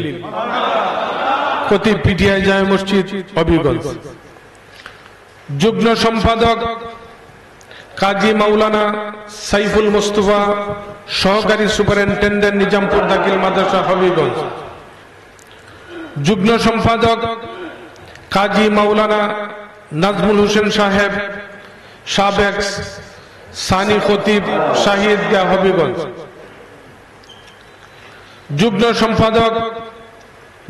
খতিব PTI জামে মসজিদ হবিগঞ্জ। যুগ্ম সম্পাদক কাজী মাওলানা সাইফুল মুস্তাফা, সহকারী সুপারিনটেন্ডেন্ট নিজামপুর দাখিল মাদ্রাসা হবিগঞ্জ। যুগ্ম সম্পাদক কাজী মাওলানা নাজমুল হোসেন সাহেব, সাবেক সানি খতিব শাহিদগাহ হবিগঞ্জ। যুগ্ম সম্পাদক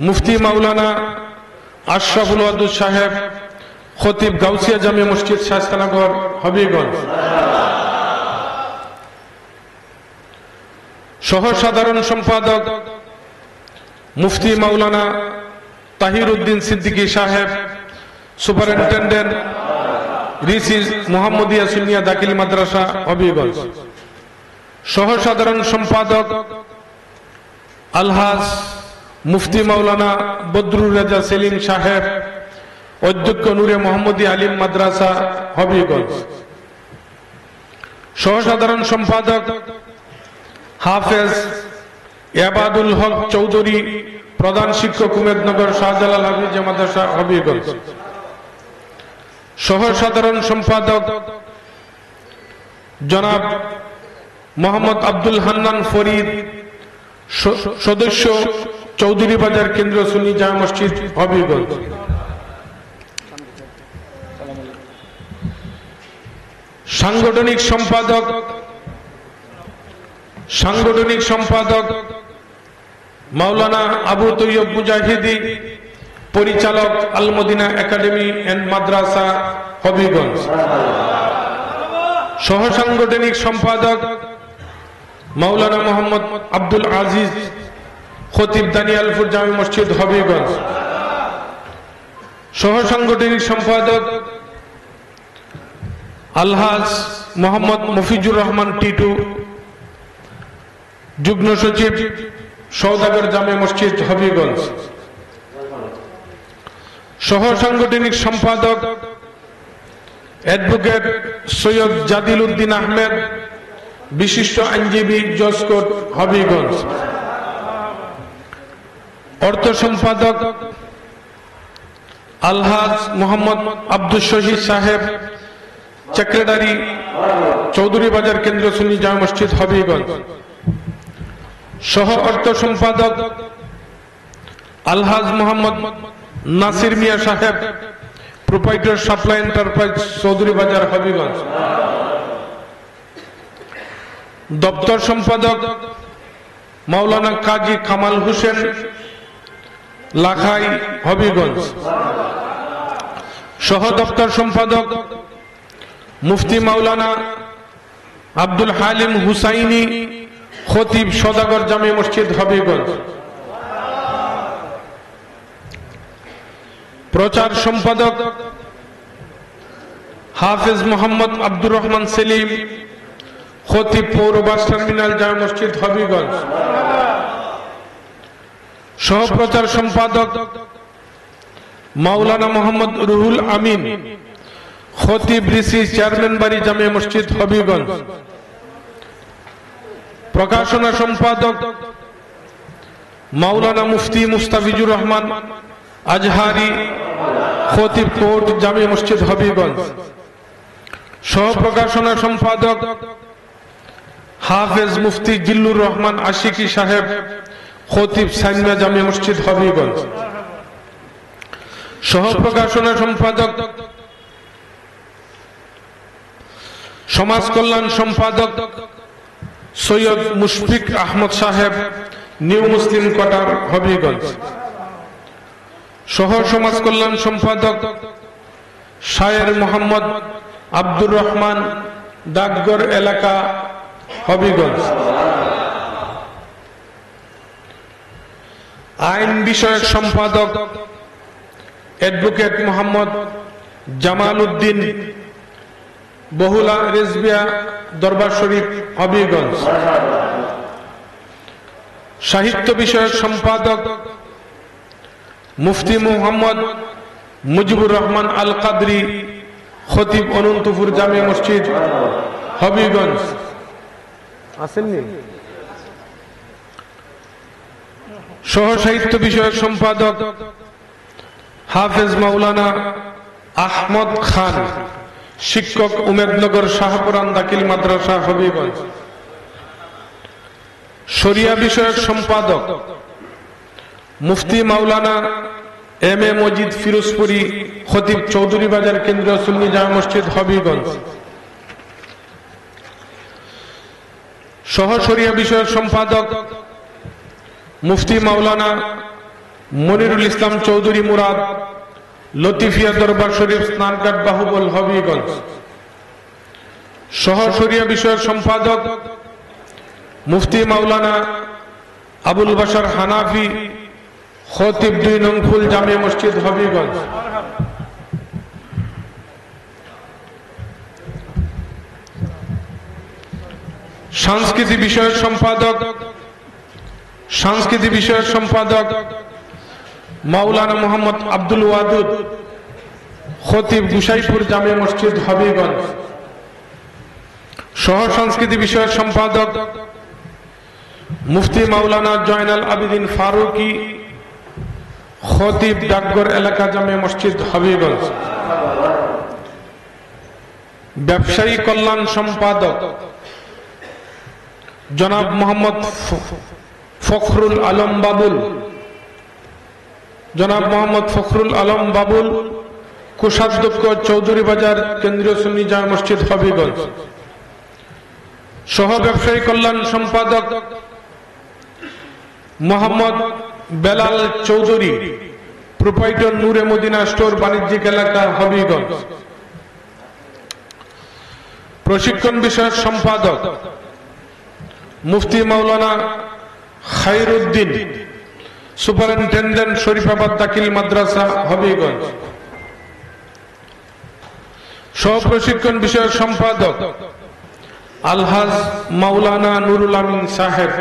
মুফতি মাওলানা আশরাফুল ওয়াদুদ সাহেব, খতিব গাউসিয়া জামে মসজিদ শায়েস্তানগর হবিগঞ্জ। সহ সাধারণ সম্পাদক মুফতি মাওলানা তাহির উদ্দিন সিদ্দিকী সাহেব, সুপারিনটেন্ডেন্ট রিসি মুহাম্মদিয়া সুন্নিয়া দাখিল মাদ্রাসা হবিগঞ্জ। সহ সাধারণ সম্পাদক আলহাজ মুফতি মাওলানা বদরুর রেজা সেলিম সাহেব, অধ্যক্ষ নূরে মোহাম্মদী আলিম মাদ্রাসা হবিগঞ্জ। সহ সাধারণ সম্পাদক হাফেজ এবাদুল হক চৌধুরী, প্রধান শিক্ষক উমেদনগর শাহজালাল হাফিজ মাদ্রাসা হবিগঞ্জ। সহ সাধারণ সম্পাদক জনাব মোহাম্মদ আব্দুল হান্নান ফরিদ, সদস্য চৌধুরী বাজার কেন্দ্রীয় সুন্নি জামে মসজিদ হবিগঞ্জ। সাংগঠনিক সম্পাদক মাওলানা আবু তৈয়ব মুজাহিদি, পরিচালক আল মদিনা একাডেমি এন্ড মাদ্রাসা হবিগঞ্জ। সহ সাংগঠনিক সম্পাদক মাওলানা মোহাম্মদ আব্দুল আজিজ, খতিব দানিয়ালপুর জামে মসজিদ হবিগঞ্জ। সহ সাংগঠনিক সম্পাদক আলহাজ মোহাম্মদ মফিজুর রহমান টিটু, যুগ্ম সচিব সওদাগর জামে মসজিদ হবিগঞ্জ। সহ সাংগঠনিক সম্পাদক অ্যাডভোকেট সৈয়দ জাদিল উদ্দিন আহমেদ, বিশিষ্ট আইনজীবী, জজকোর্ট হবিগঞ্জ। অর্থ সম্পাদক আলহাজ মোহাম্মদ আব্দুল শহীদ সাহেব, সেক্রেটারি চৌধুরী বাজার কেন্দ্রীয় সুন্নি জামে মসজিদ হবিগঞ্জ। সহ অর্থ সম্পাদক আলহাজ মোহাম্মদ নাসির মিয়া সাহেব, প্রোপাইটার সাপ্লাই এন্টারপ্রাইজ চৌধুরী বাজার হবিগঞ্জ। দপ্তর সম্পাদক মাওলানা কাজী কামাল হোসেন, লাখাই হবিগঞ্জ। সহ দপ্তর সম্পাদক মুফতি মাওলানা আব্দুল হালিম হুসাইনি, খতিব সওদাগর জামে মসজিদ হবিগঞ্জ। প্রচার সম্পাদক হাফেজ মোহাম্মদ আব্দুর রহমান সেলিম, খতিব পৌর বাস টার্মিনাল জামে মসজিদ হবিগঞ্জ। সহপ্রচার সম্পাদক মাওলানা মোহাম্মদ রুহুল আমিন, খতিব রিসি চেয়ারম্যান বাড়ি জামে মসজিদ হবিগঞ্জ। প্রকাশনা সম্পাদক মাওলানা মুফতি মুস্তাফিজুর রহমান আজহারি, খতিব কোর্ট জামে মসজিদ হবিগঞ্জ। সহ প্রকাশনা সম্পাদক হাফেজ মুফতি জিল্লুর রহমান আশিকি সাহেব, খতিব সাইনমা জামে মসজিদ হবিগঞ্জ। সহ প্রকাশনা সম্পাদক সমাজ কল্যাণ সম্পাদক সৈয়দ মুশফিক আহমদ সাহেব, নিউ মুসলিম কোয়ার্টার হবিগঞ্জ। সহ সমাজ কল্যাণ সম্পাদক শায়ের মোহাম্মদ আব্দুর রহমান, ডাকঘর এলাকা হবিগঞ্জ। আইন বিষয়ক সম্পাদক অ্যাডভোকেট মোহাম্মদ জামাল উদ্দিন, বহুলা রেজবিয়া দরবার শরীফ হবিগঞ্জ। সাহিত্য বিষয়ক সম্পাদক মুফতি মুহাম্মদ মুজিবুর রহমান আল কাদরি, খতিব অনন্তপুর জামে মসজিদ হবিগঞ্জ। সহ সাহিত্য বিষয়ক সম্পাদক হাফেজ মাওলানা আহমদ খান, শিক্ষক উমেদনগর শাহপুরান দাখিল মাদ্রাসা হবিগঞ্জ। শরিয়া বিষয়ক সম্পাদক মুফতি মাওলানা এম এ মজিদ ফিরোজপুরি, খতিব চৌধুরী বাজার কেন্দ্রীয় সুন্নি জামে মসজিদ হবিগঞ্জ। সহ শরিয়া বিষয়ক সম্পাদক মুফতি মাওলানা মনিরুল ইসলাম চৌধুরী মুরাদ, লতিফিয়া দরবার শরীফ স্নানঘাট বাহুবল হবিগঞ্জ। সহ শরিয়া বিষয়ক সম্পাদক মুফতি মাওলানা আবুল বাশার হানাফি, খতিব ২ নং ফুল জামে মসজিদ হবিগঞ্জ। সংস্কৃতি বিষয়ক সম্পাদক মাওলানা মোহাম্মদ আব্দুল ওয়াদুদ, খতিব গুসাইপুর জামে মসজিদ হবিগঞ্জ। সহ সংস্কৃতি বিষয়ক সম্পাদক মুফতি মাওলানা জয়নাল আবিদিন ফারুকি, খতিব ডাকঘর এলাকা জামে মসজিদ হবিগঞ্জ। ব্যবসায়ী কল্যাণ সম্পাদক জনাব মোহাম্মদ ফখরুল আলম বাবুল, জনাব মোহাম্মদ ফখরুল আলম বাবুল, কোষাধ্যক্ষ চৌধুরী বাজার কেন্দ্রীয় সুন্নি জামে মসজিদ হবিগঞ্জ। সহ ব্যবসায়ী কল্যাণ সম্পাদক মোহাম্মদ বেলাল চৌধুরী, প্রোপাইটর নূরে মদিনা স্টোর, বাণিজ্যিক এলাকা, হবিগঞ্জ। প্রশিক্ষণ বিষয়ক সম্পাদক মুফতি মাওলানা খায়রুদ্দিন, সুপারিনটেন্ডেন্ট শরীফাবাদ দাখিল মাদ্রাসা, হবিগঞ্জ। সহ প্রশিক্ষণ বিষয়ক সম্পাদক আলহাজ মাওলানা নুরুল আমিন সাহেব,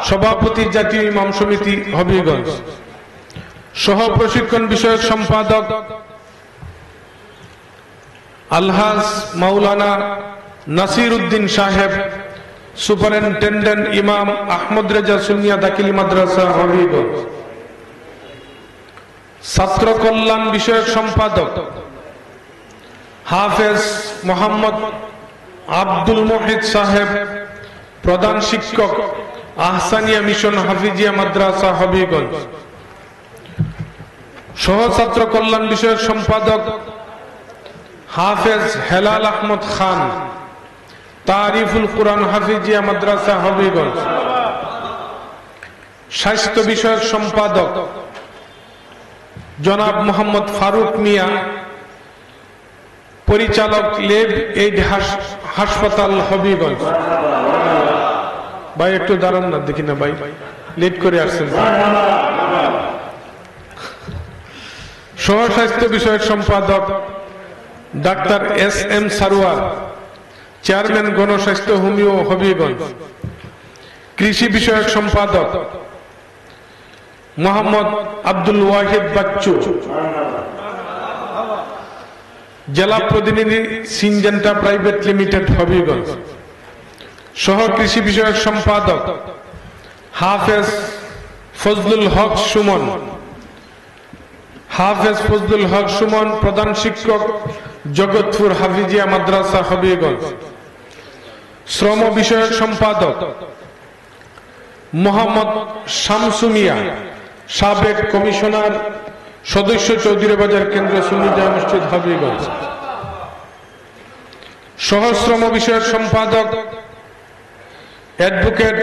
সভাপতি জাতীয় ইমাম সমিতি, হবিগঞ্জ। সহ প্রশিক্ষণ বিষয়ক সম্পাদক আলহাজ মাওলানা নাসির উদ্দিন সাহেব, সুপারিনটেন্ডেন্ট ইমাম আহমদ রেজা সুন্নিয়া দাখিল মাদ্রাসা, হবিগঞ্জ। ছাত্র কল্যাণ বিষয়ক সম্পাদক হাফেজ মোহাম্মদ আব্দুল মুহিত সাহেব, প্রধান শিক্ষক আহসানিয়া মিশন হাফিজিয়া মাদ্রাসা, হবিগঞ্জ। সহ ছাত্র কল্যাণ বিষয়ক সম্পাদক হাফেজ হেলাল আহমদ খান, তারিফুল কুরআন হাফিজিয়া মাদ্রাসা, হবিগঞ্জ। স্বাস্থ্য বিষয়ক সম্পাদক জনাব মোহাম্মদ ফারুক মিয়া, পরিচালক লেব এইড হাসপাতাল, হবিগঞ্জ। ভাই একটু দাঁড়ান না, দেখি না ভাই, লেট করে আসছেন। সহ স্বাস্থ্য বিষয়ক সম্পাদক doctor S M Sarwar, chairman গণস্বাস্থ্য হোমিও, হবিগঞ্জ। কৃষি বিষয়ক সম্পাদক মোহাম্মদ আব্দুল ওয়াহিদ বাচ্চু, জেলা প্রতিনিধি সিনজেন্টা প্রাইভেট লিমিটেড, হবিগঞ্জ। সহ কৃষি বিষয়ক সম্পাদক হাফেজ ফজলুল হক সুমন, হাফেজ ফজলুল হক সুমন, প্রধান শিক্ষক জগৎপুর হাফিজিয়া মাদ্রাসা, হবিগঞ্জ। শ্রম বিষয়ক সম্পাদক মোহাম্মদ শামসু মিয়া, সাবেক কমিশনার সদস্য, চৌধুরী বাজার কেন্দ্রীয় সুন্নি জামে মসজিদ, হবিগঞ্জ। সহ শ্রম বিষয়ক সম্পাদক অ্যাডভোকেট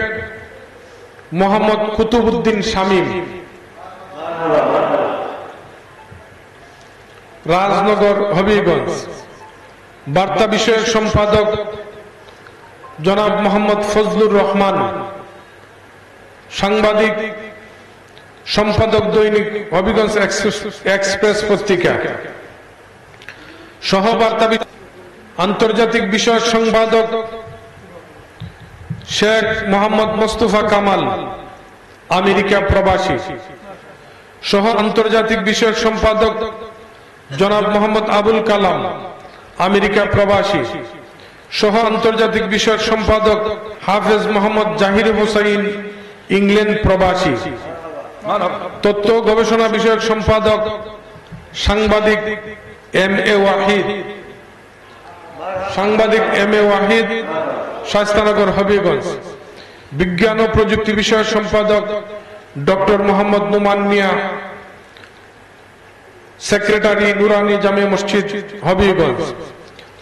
মোহাম্মদ কুতুবউদ্দিন শামীম, রাজনগর, হবিগঞ্জ। বার্তা বিষয়ক সম্পাদক জনাব মোহাম্মদ ফজলুর রহমান, সাংবাদিক, সম্পাদক দৈনিক হবিগঞ্জ এক্সপ্রেস পত্রিকা। সহ বার্তা আন্তর্জাতিক বিষয়ক সম্পাদক শেখ মোহাম্মদ মোস্তফা কামাল, আমেরিকা প্রবাসী। সহ আন্তর্জাতিক বিষয়ক সম্পাদক জনাব মোহাম্মদ আবুল কালাম, আমেরিকা প্রবাসী। সহ আন্তর্জাতিক বিষয়ক সম্পাদক হাফেজ মোহাম্মদ জাহির হোসাইন, ইংল্যান্ড প্রবাসী। তথ্য গবেষণা বিষয়ক সম্পাদক সাংবাদিক এম এ ওয়াহিদ, সাংবাদিক এম এ ওয়াহিদ, শাস্তানগর, হবিগঞ্জ। বিজ্ঞান ও প্রযুক্তি বিষয়ক সম্পাদক ডক্টর মোহাম্মদ নোমান মিয়া, সেক্রেটারি নুরানি জামে মসজিদ, হবিগঞ্জ।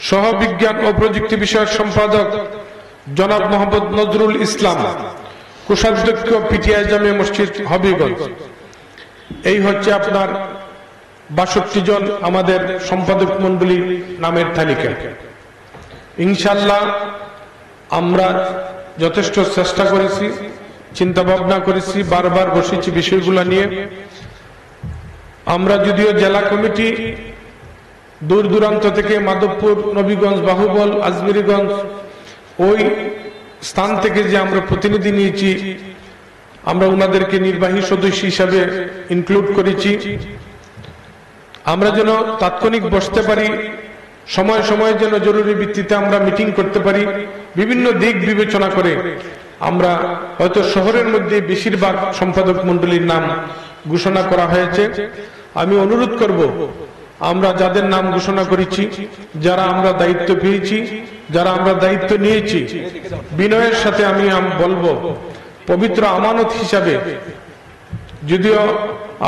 সহ বিজ্ঞান ও প্রযুক্তি বিষয়ক সম্পাদক জনাব মোহাম্মদ নজরুল ইসলাম, কোষাধ্যক্ষ পিটিআই জামে মসজিদ, হবিগঞ্জ। এই হচ্ছে আপনার ৬২ জন আমাদের সম্পাদক মন্ডলী নামের তালিকা। ইনশাআল্লাহ আমরা যথেষ্ট চেষ্টা করেছি, চিন্তা ভাবনা করেছি, বারবার বসেছি বিষয়গুলো নিয়ে। আমরা যদিও জেলা কমিটি দূর দূরান্ত থেকে মাধবপুর, নবীগঞ্জ, বাহুবল, আজমিরগঞ্জ, ওই স্থান থেকে যে আমরা প্রতিনিধি নিয়েছি, আমরা ওনাদেরকে নির্বাহী সদস্য হিসাবে ইনক্লুড করেছি। আমরা যেন তাৎক্ষণিক বসতে পারি, সময় সময় যেন জরুরি ভিত্তিতে আমরা মিটিং করতে পারি, বিভিন্ন দিক বিবেচনা করে আমরা হয়তো শহরের মধ্যে বেশিরভাগ সম্পাদক মন্ডলীর নাম ঘোষণা করা হয়েছে। আমি অনুরোধ করব আমরা যাদের নাম ঘোষণা করেছি, যারা আমরা দায়িত্ব পেয়েছি, যারা আমরা দায়িত্ব নিয়েছি, বিনয়ের সাথে আমি বলবো, পবিত্র আমানত হিসাবে, যদিও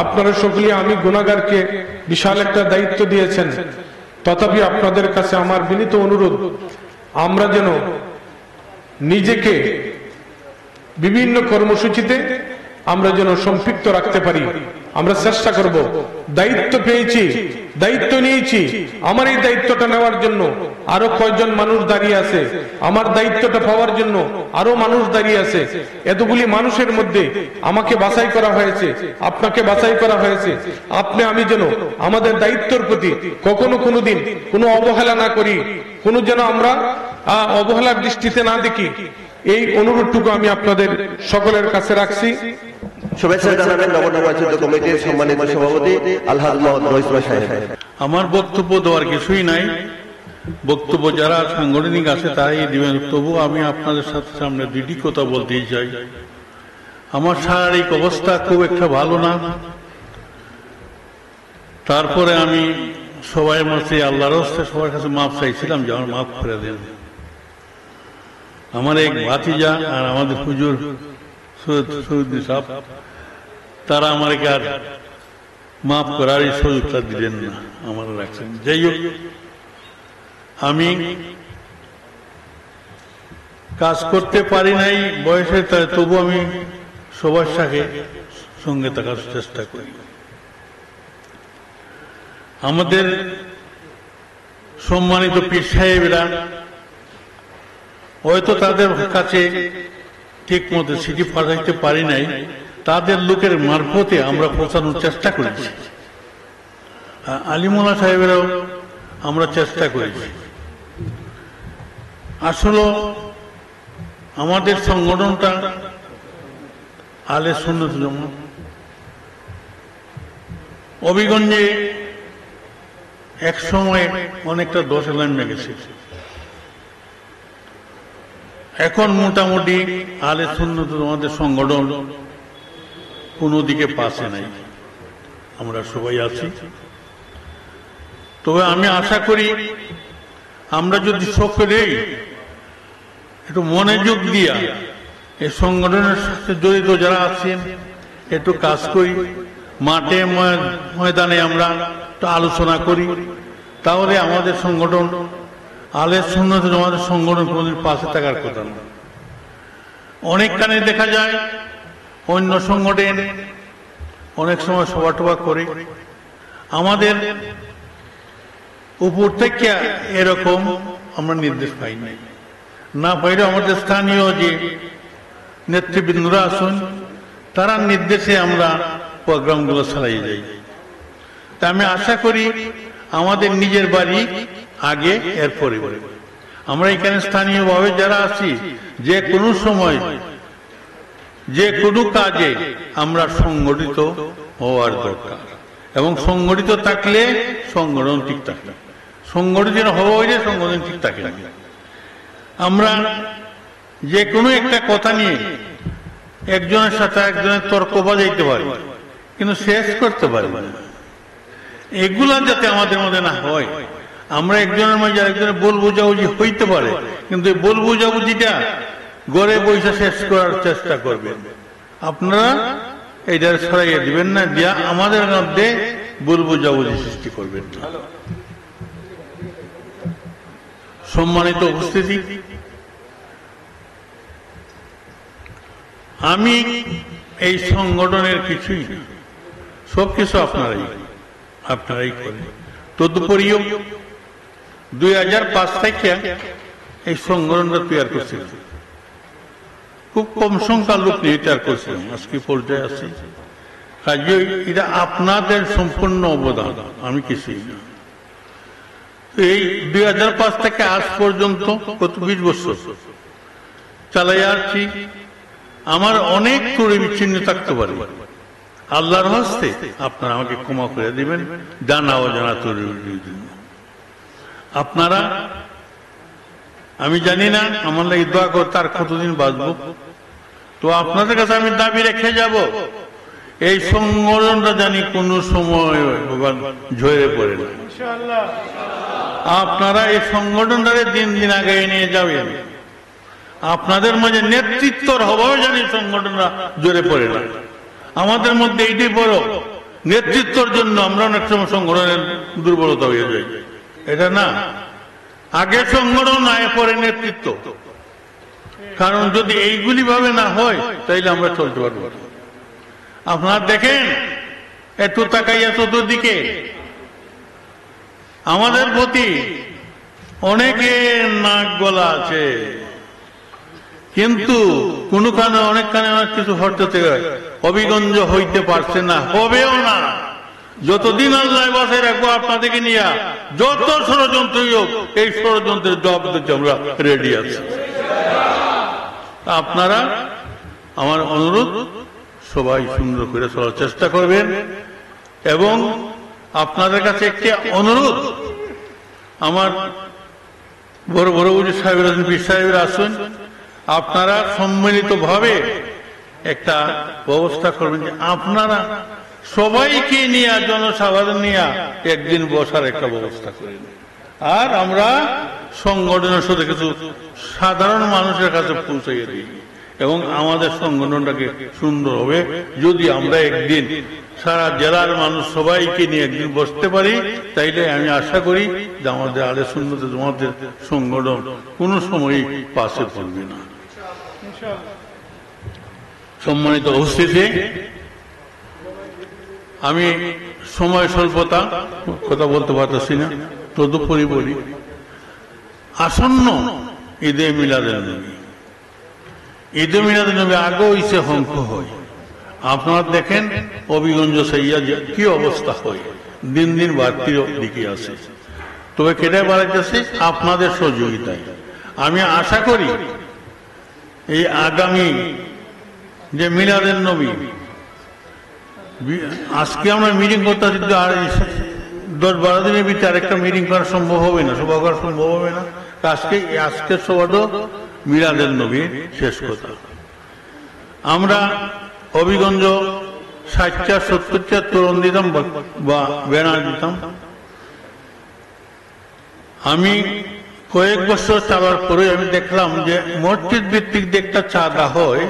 আপনারা সকলে আমি গুনাহগারকে বিশাল একটা দায়িত্ব দিয়েছেন, তথাপি আপনাদের কাছে আমার বিনীত অনুরোধ, আমরা যেন নিজেকে বিভিন্ন কর্মসূচিতে আমরা যেন সম্পৃক্ত রাখতে পারি। আমরা চেষ্টা করব, দায়িত্ব পেয়েছি, দায়িত্ব নিয়েছি, আমার এই দায়িত্বটা নেওয়ার জন্য আরো কয়জন মানুষ দাঁড়িয়ে আছে, আমার দায়িত্বটা পাওয়ার জন্য আরো মানুষ দাঁড়িয়ে আছে। এতগুলি মানুষের মধ্যে আমাকে বাছাই করা হয়েছে, আপনাকে বাছাই করা হয়েছে। আপনি আমি যেন আমাদের দায়িত্বের প্রতি কখনো কোনোদিন কোনো অবহেলা না করি, কোনো যেন আমরা অবহেলার দৃষ্টিতে না দেখি, এই অনুরোধটুকু আমি আপনাদের সকলের কাছে রাখছি। শুভেচ্ছা জানাবেন নবনির্বাচিত কমিটির সম্মানিত সভাপতি আলহাজ মোহাম্মদ রইসমা সাহেব। আমার বক্তব্য দেওয়ার কিছুই নাই, বক্তব্য যারা সাংগঠনিক আছে তারাই দিবেন। তবু আমি আপনাদের সাথে সামনে দুটি কথা বলতেই চাই। আমার শারীরিক অবস্থা খুব একটা ভালো না, তারপরে আমি সবাই মাসে আল্লাহর হস্তে সবার কাছে মাফ চাইছিলাম যে আমার মাফ করে দেন। আমার এক ভাতিজা আর আমাদের হুজুর সৈয়দ সাহেব, তারা আমাকে আর মাফ করার এই সুযোগটা দিলেন না, আমার রাখছেন। যাই হোক, আমি কাজ করতে পারি নাই বয়সে, তবু আমি সবার সাথে সঙ্গে থাকার চেষ্টা করি। আমাদের সম্মানিত পীর সাহেবরা হয়তো তাদের কাছে ঠিক মতো চিঠি পাঠাইতে পারি নাই, তাদের লোকের মারফতে আমরা পৌঁছানোর চেষ্টা করেছি। আলিমুল্লাহ সাহেবেরাও আমরা চেষ্টা করেছি। আসলে আমাদের সংগঠনটা আলে সুন্নাত জামাত অভিগঞ্জে এক সময় অনেকটা দশ লাইনে গেছে, এখন মোটামুটি আলে সুন্নাত আমাদের সংগঠন কোনো দিকে পাশে নাই, আমরা সবাই আছি। তবে আমি আশা করি আমরা যদি সকলেই একটু মনোযোগ দিয়া এই সংগঠনের সাথে জড়িত যারা আছেন একটু কাজ করি, মাঠে ময়দানে আমরা একটু আলোচনা করি, তাহলে আমাদের সংগঠন আলে সুন্নাত আমাদের সংগঠন কোনদিন পাশে থাকার কথা না। অনেকখানে দেখা যায় অন্য সংগঠন অনেক সময় সভা টভা করে, আমাদের উপর থেকে এরকম আমরা নির্দেশ পাই নাই, না পাইলে আমাদের স্থানীয় যে নেতৃবৃন্দরা আছেন তারা নির্দেশে আমরা প্রোগ্রামগুলো চালাই যাই। তা আমি আশা করি আমাদের নিজের বাড়ি আগে, এরপরে আমরা এখানে স্থানীয়ভাবে যারা আছি যে কোনো সময় যে কোনো কাজে আমরা সংগঠিত হওয়ার দরকার, এবং সংগঠিত থাকলে সংগঠন ঠিক থাকে, সংগঠিত হওয়া হইলে সংগঠন ঠিক থাকে না। আমরা যে কোনো একটা কথা নিয়ে একজনের সাথে একজনের তর্ক বাজাইতে পারি, কিন্তু শেষ করতে পারি না। এগুলা যাতে আমাদের মধ্যে না হয়, আমরা একজনের মাঝে আরেকজনের বল বুঝাবুঝি হইতে পারে, কিন্তু এই বল বুঝাবুঝিটা গড়ে বৈশা শেষ করার চেষ্টা করবেন। আপনারা এইটা ছড়াইয়া দিবেন না, দিয়া আমাদের মধ্যে ভুল বুঝাবুঝি সৃষ্টি করবেন না। সম্মানিত উপস্থিতি, আমি এই সংগঠনের কিছুই, সবকিছু আপনারাই করেন। তদুপরিও 2005 থেকে এই সংগঠনটা তৈরি করছিল, খুব কম সংখ্যার লোক নিয়ে তৈরি করছিলাম, আজকে পর্যায়ে আছে। কাজে এটা আপনাদের সম্পূর্ণ অবদান, আমি কিছুই না। এই 2005 থেকে আজ পর্যন্ত কত 20 বছর চালাই আসছি। আমার অনেক ত্রুটি বিচ্ছিন্ন থাকতে পারে, আল্লাহর হস্তে আপনারা আমাকে ক্ষমা করে দিবেন, জানা অজানা ত্রুটি। আপনারা, আমি জানি না আমার লাগে দোয়া করতে আর কতদিন বাঁচবো, তো আপনাদের কাছে আমি দাবি রেখে যাব, এই সংগঠনটা জানি কোনো সময় ঝরে পড়ে না। ইনশাআল্লাহ আপনারা এই সংগঠনটারে দিন দিন আগে নিয়ে যাবেন। আপনাদের মাঝে নেতৃত্বর হওয়াও জানি সংগঠনটা জোরে পড়ে না। আমাদের মধ্যে এইটাই বড়, নেতৃত্বর জন্য আমরা অনেক সময় সংগঠনের দুর্বলতা হয়ে যাই। এটা না, আগে সংগঠন আয় পরে নেতৃত্ব। কারণ যদি এইগুলি ভাবে না হয় তাইলে আমরা চলতে পারবো না। আপনারা দেখেন একটু তাকাইয়া চতুর্দিকে, আমাদের প্রতি অনেকের নাক গলা আছে, কিন্তু কোন কানে অনেক কানে অনেক কিছু হরতে অভিগঞ্জ হইতে পারছে না, হবেও না। যতদিন আল্লাহ বাসে রাখবো আপনাদেরকে নিয়ে যত ষড়যন্ত্রই হোক, এই ষড়যন্ত্রের জবাব দিতে আমরা রেডি আছি। আপনারা আমার অনুরোধ, সবাই সুন্দর করে চলার চেষ্টা করবেন। এবং আপনাদের কাছে একটি অনুরোধ, আমার বড় বড় উজি সাহেবের আছেন, পীর সাহেবের আসুন, আপনারা সম্মিলিত ভাবে একটা ব্যবস্থা করবেন যে আপনারা সবাইকে নিয়ে, জনসাধারণ নিয়ে একদিন বসার একটা ব্যবস্থা করেন। আর আমরা সংগঠনের সাথে কিছু সাধারণ মানুষের কাছে পৌঁছাইয়ে দিই, এবং আমাদের সংগঠনটাকে সুন্দর হবে যদি আমরা একদিন সারা জেলার মানুষ সবাইকে নিয়ে একদিন বসতে পারি। তাইলে আমি আশা করি যে আমাদের আলে সুন্নতে জামাতের সংগঠন কোনো সময়ই পাশে পড়বে না। সম্মানিত উপস্থিতি, আমি সময় স্বল্পতা কথা বলতে পারতেছি না, তদুপরি বলি, আসন্ন ঈদে মিলাদের নবী, ঈদে মিলাদের নবী আগেও ইসে হংক হয়। আপনারা দেখেন অভিগঞ্জ সাইয়া কি অবস্থা হয়, দিন দিন বাড়তির দিকে আছে। তবে কেটে বাড়াইতেছে আপনাদের সহযোগিতায়। আমি আশা করি এই আগামী যে মিলাদের নবী, আজকে আমরা মিটিং করতে আছি, আর 10-12 দিনের ভিতরে আরেকটা মিটিং করা সম্ভব হবে না, সভা করা সম্ভব হবে না। আজকের সভাটা মিলাদের নবীর শেষ কথা। আমরা অভিগঞ্জ 60-70 তরুণ দিতাম বা ব্যানার দিতাম। আমি কয়েক বছর চালার পরে আমি দেখলাম যে মসজিদ ভিত্তিক যে একটা চাঁদা হয়,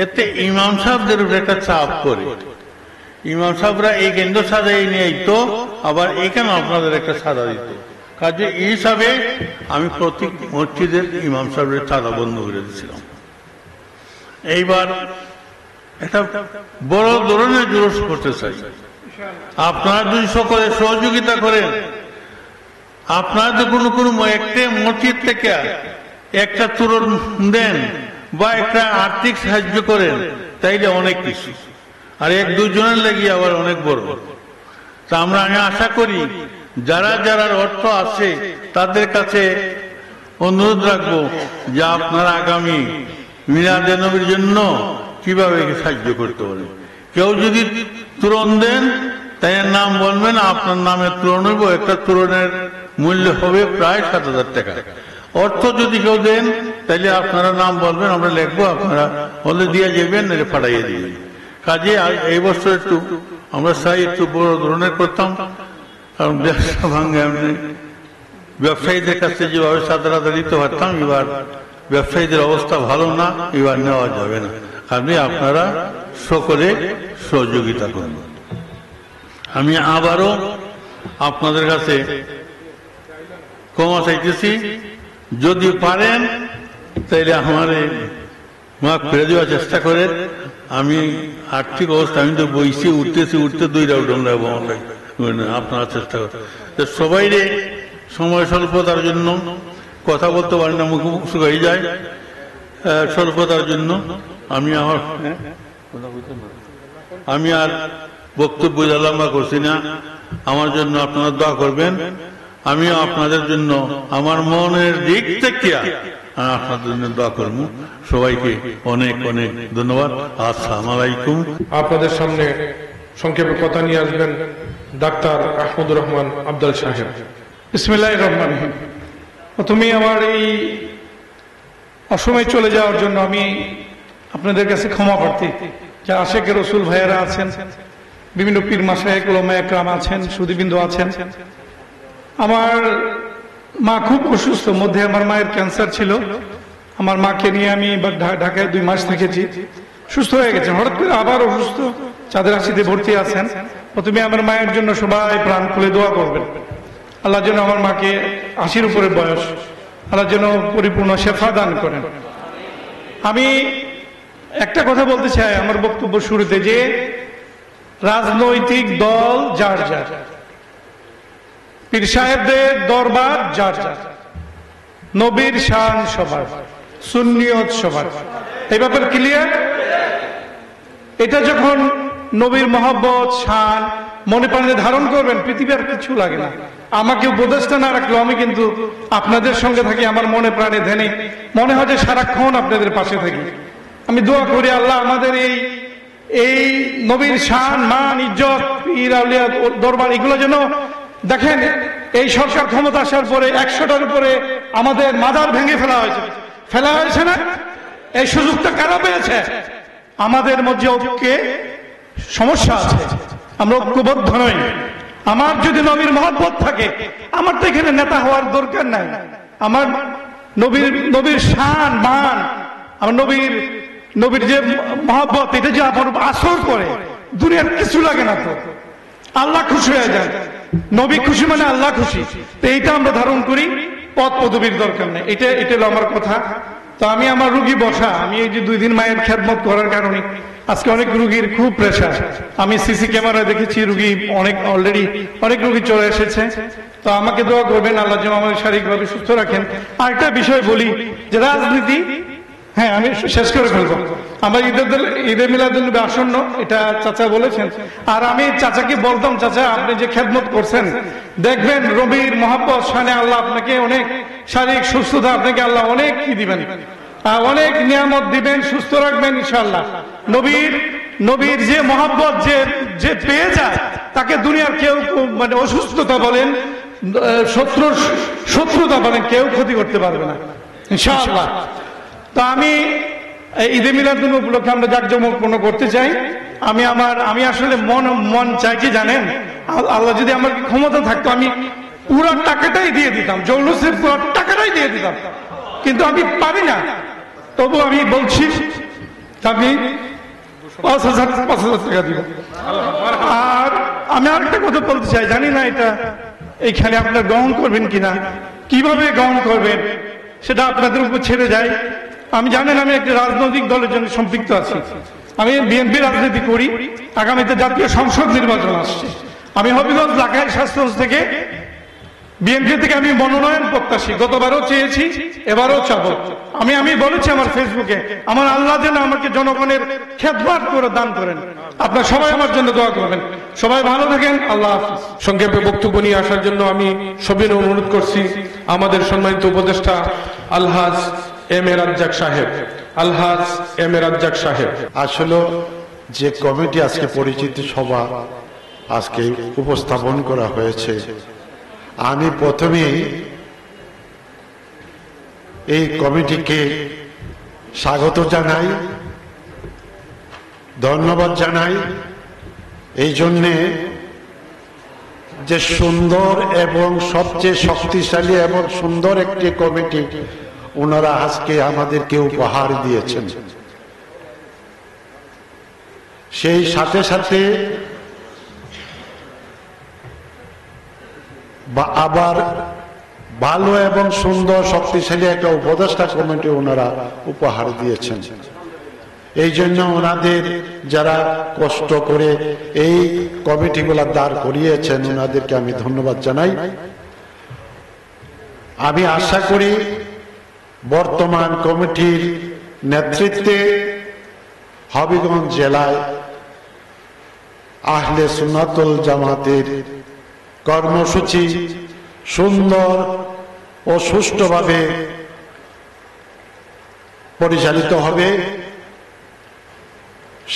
এতে ইমাম সাহেবদের উপরে একটা চাপ করে। ইমাম সাহেবরা এই কেন্দ্র সাজাই নিয়ে আইতো, আবার এখানে আপনাদের একটা সাদা দিত। কাজে এই হিসাবে আমি প্রতি মসজিদের ইমাম সাহেবের চাঁদা বন্ধ করে দিয়েছিলাম। এইবার একটা বড় ধরনের জোরস করতে চাই। আপনারা যদি সকলে সহযোগিতা করেন, আপনারা যদি কোনো একটা মসজিদ থেকে একটা তুরন দেন বা একটা আর্থিক সাহায্য করেন, তাইলে অনেক কিছু, আর 1-2 জনের লাগিয়ে আবার অনেক বড়। তা আমি আশা করি যারা যারা অর্থ আছে তাদের কাছে অনুরোধ রাখবো যে আপনারা আগামী মিলাদে নবীর জন্য কিভাবে সাহায্য করতে পারেন। কেউ যদি তুরন দেন, তাই নাম বলবেন, আপনার নামে তুরন হইব। একটা তুরনের মূল্য হবে প্রায় 7,000 টাকা। অর্থ যদি কেউ দেন, তাইলে আপনারা নাম বলবেন, আমরা লিখবো, আপনারা হলে দিয়ে যাবেন, নাহলে ফাটাইয়ে দিবেন। কাজে এই বছর একটু আমরা চাই একটু বড় ধরনের করতাম, কারণ ব্যবসা ভাঙ্গে আমি ব্যবসায়ীদের কাছে যেভাবে সাদা দিতে পারতাম, এবার ব্যবসায়ীদের অবস্থা ভালো না, এবার নেওয়া যাবে না। আপনি আপনারা সকলে সহযোগিতা করুন। আমি আবারও আপনাদের কাছে ক্ষমা চাইতেছি, যদি পারেন তাইলে আমার মাফ করে দেওয়ার চেষ্টা করেন। আমি আর্থিক অবস্থা, আমি তো বইছি উঠতে 2 রাউন্ড আপনারা চেষ্টা করেন। সবাই সময় স্বল্পতার জন্য কথা বলতে পারি না, মুখ শুকাই যায় স্বল্পতার জন্য। আমি আর বক্তব্য লম্বা করছি না। আমার জন্য আপনারা দোয়া করবেন, আমিও আপনাদের জন্য আমার মনের দিক থেকে আপনাদের জন্য দোয়া করব। সবাইকে অনেক অনেক ধন্যবাদ। আসসালামু আলাইকুম। আপনাদের সামনে সংক্ষেপে কথা নিয়ে আসবেন ডাক্তার আহমদুর রহমান আফজাল সাহেব। বিসমিল্লাহির রহমানির রহিম। প্রথমেই আমার এই অসময়ে চলে যাওয়ার জন্য আমি আপনাদের কাছে ক্ষমা প্রার্থী। যা আশেকের রসুল ভাইয়েরা আছেন, বিভিন্ন পীর মাশায়েখ উলামা একরাম আছেন, সুদীবৃন্দ আছেন। আমার মা খুব অসুস্থ, মধ্যে আমার মায়ের ক্যান্সার ছিল। আমার মাকে নিয়ে আমি ঢাকায় 2 মাস থেকেছি। সুস্থ হয়ে গেছেন, হঠাৎ করে আবার অসুস্থ, চাঁদের হাসিতে ভর্তি আছেন। প্রথমে আমার মায়ের জন্য সবাই প্রাণ খুলে দোয়া করবেন, আল্লাহ যেন আমার মাকে 80-র উপরে বয়স, আল্লাহ যেন পরিপূর্ণ শেফা দান করেন। আমি একটা কথা বলতে চাই আমার বক্তব্য শুরুতে, যে রাজনৈতিক দল যার যার, পীর সাহেবদের দরবার যার যার, নবীর শান সবার, সুন্নিয়ত সবার। এই ব্যাপার ক্লিয়ার? এটা যখন নবীর মহব্বত শান মনে প্রাণে ধারণ করবেন, পৃথিবীর কিছু লাগে না। আমাকে উপদেষ্টা না রাখলেও আমি কিন্তু আপনাদের সঙ্গে থাকি, আমার মনে প্রাণে ধ্যানে মনে হয় যে সারাক্ষণ আপনাদের পাশে থাকি। আমি দোয়া করি আল্লাহ আমাদের এই নবীর শান মান ইজ্জত পীর আউলিয়া দরবার এগুলো যেন, দেখেন এই সরকার ক্ষমতা আসার পরে 100টার উপরে আমাদের মাজার ভেঙে ফেলা হয়েছে না? এই সুযোগটা কারা পেয়েছে? আমাদের মধ্যে ঐক্যে সমস্যা আছে, আমরা ঐক্যবদ্ধ নই। আমার যদি নবীর মহব্বত থাকে, আমার তো এখানে নেতা হওয়ার দরকার নাই। আমার নবীর শান মান, আমার নবীর যে মহব্বত, এটা যে আমার আসর করে, দুনিয়ার কিছু লাগে না। তো আল্লাহ খুশি হয়ে যান, নবী খুশি মানে আল্লাহ খুশি। তো এইটা আমরা ধারণ করি, পদ পদবীর দরকার নেই। এটা হলো আমার কথা। তো আমি আমার রুগী বসা, আমি এই যে 2 দিন মায়ের খেদমত করার কারণে আজকে অনেক রুগীর খুব প্রেশার। আমি সিসি ক্যামেরায় দেখেছি রুগী অলরেডি অনেক রুগী চলে এসেছে। তো আমাকে দোয়া করবেন আল্লাহ যেন আমাদের শারীরিকভাবে সুস্থ রাখেন। আরেকটা বিষয় বলি, যে রাজনীতি, হ্যাঁ আমি শেষ করে ফেলবো। আমার ঈদে মিলাদুন্নবী আসন্ন, এটা চাচা বলেছেন। আর আমি চাচাকে বলতাম, চাচা আপনি যে খেদমত করছেন, দেখবেন রবির মহব্বত শানে আল্লাহ আপনাকে অনেক শারীরিক সুস্থতা, আপনাকে আল্লাহ অনেক কি দিবেন, অনেক নিয়ামত দিবেন, সুস্থ রাখবেন ইনশাআল্লাহ। নবীর যে মহব্বত যে পেয়ে যায়, তাকে দুনিয়ার কেউ মানে অসুস্থতা বলেন, শত্রুতা বলেন, কেউ ক্ষতি করতে পারবে না ইনশাআল্লাহ। তো আমি ঈদে মিলাদুন উপলক্ষে আমরা জাঁকজমকপূর্ণ করতে চাই। আমি আসলে মন চাই কি জানেন, আল্লাহ যদি আমার ক্ষমতা থাকতো, আমি পুরো টাকাটাই দিয়ে দিতাম, জৌলুসের পুরো টাকাটাই দিয়ে দিতাম, কিন্তু আমি পারি না। তবু আমি বলছি আমি 5,000 টাকা দিব। আর আমি আরেকটা কথা বলতে চাই, জানি না এটা এইখানে আপনারা গ্রহণ করবেন কিনা, কিভাবে গ্রহণ করবেন সেটা আপনাদের উপর ছেড়ে যায়। আমি জানেন আমি একটা রাজনৈতিক দলের জন্য সম্পৃক্ত আছি। আমি বিএনপি রাজনীতি করি। আগামীতে জাতীয় সংসদ নির্বাচন আসছে। আমি হবিগঞ্জ ঢাকায় স্বাস্থ্যগঞ্জ থেকে বিএনপি থেকে আমি মনোনয়ন প্রত্যাশী। গতবারও চেয়েছি, এবারও চাবো। আমি বলেছি আমার ফেসবুকে, আমার আল্লাহ যেন আমাকে জনগণের খেদমত করে দান করেন। আপনারা সবাই আমার জন্য দোয়া করবেন। সবাই ভালো থাকেন, আল্লাহ হাফেজ। সংক্ষেপে বক্তব্য নিয়ে আসার জন্য আমি সবিনয় অনুরোধ করছি আমাদের সম্মানিত উপদেষ্টা আলহাজ এম এ রাজ্জাক সাহেব। আলহাজ এম এ রাজ্জাক সাহেব। আসলে যে কমিটি আজকে পরিচিতি সভা আজকে উপস্থাপন করা হয়েছে, আমি প্রথমেই এই কমিটিকে স্বাগত জানাই, ধন্যবাদ জানাই। এই জন্যে যে সুন্দর এবং সবচেয়ে শক্তিশালী এবং সুন্দর একটি কমিটি ওনারা আজকে আমাদেরকে উপহার দিয়েছেন। সেই সাথে সাথে আবার ভালো এবং সুন্দর শক্তিশালী একটা উপদেষ্টা কমিটি ওনারা উপহার দিয়েছেন। এই জন্য ওনাদের যারা কষ্ট করে এই কমিটিগুলা দাঁড় করিয়েছেন, ওনাদেরকে আমি ধন্যবাদ জানাই। আমি আশা করি বর্তমান কমিটির নেতৃত্বে হবিগঞ্জ জেলায় আহলে সুন্নাতুল জামাতের কর্মসূচি সুন্দর ও সুষ্ঠুভাবে পরিচালিত হবে।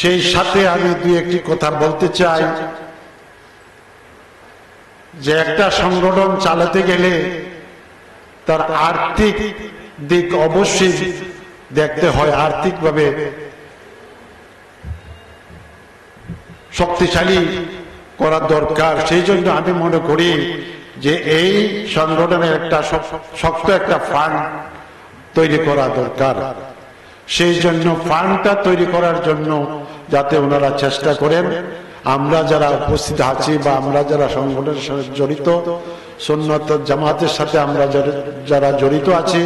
সেই সাথে আমি দুই একটি কথা বলতে চাই, যে একটা সংগঠন চালাতে গেলে তার আর্থিক দিক অবশ্যই দেখতে হয়। আর্থিকভাবে শক্তিশালী করা দরকার। সেই জন্য আমি মনে করি যে এই সংগঠনের একটা শক্ত একটা ফান্ড তৈরি করা দরকার। সেই জন্য ফান্ডটা তৈরি করার জন্য যাতে ওনারা চেষ্টা করেন, আমরা যারা উপস্থিত আছি বা আমরা যারা সংগঠনের সাথে জড়িত, সুন্নাত জামাতের সাথে আমরা যারা জড়িত আছি,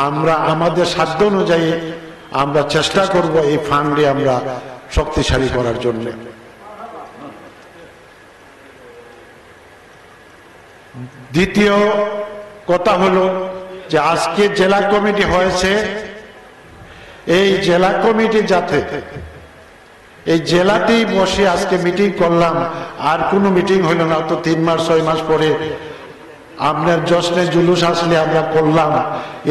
আমরা আমাদের সাধ্য অনুযায়ী আমরা চেষ্টা করব এই ফান্ডে আমরা শক্তিশালী করার জন্য। দ্বিতীয় কথা হলো যে আজকে জেলা কমিটি হয়েছে, এই জেলা কমিটি যাতে এই জেলাতেই বসে আজকে মিটিং করলাম, আর কোনো মিটিং হইল না, তো 3 মাস 6 মাস পরে আপনার জশ্নে জুলুস আসলে আমরা করলাম,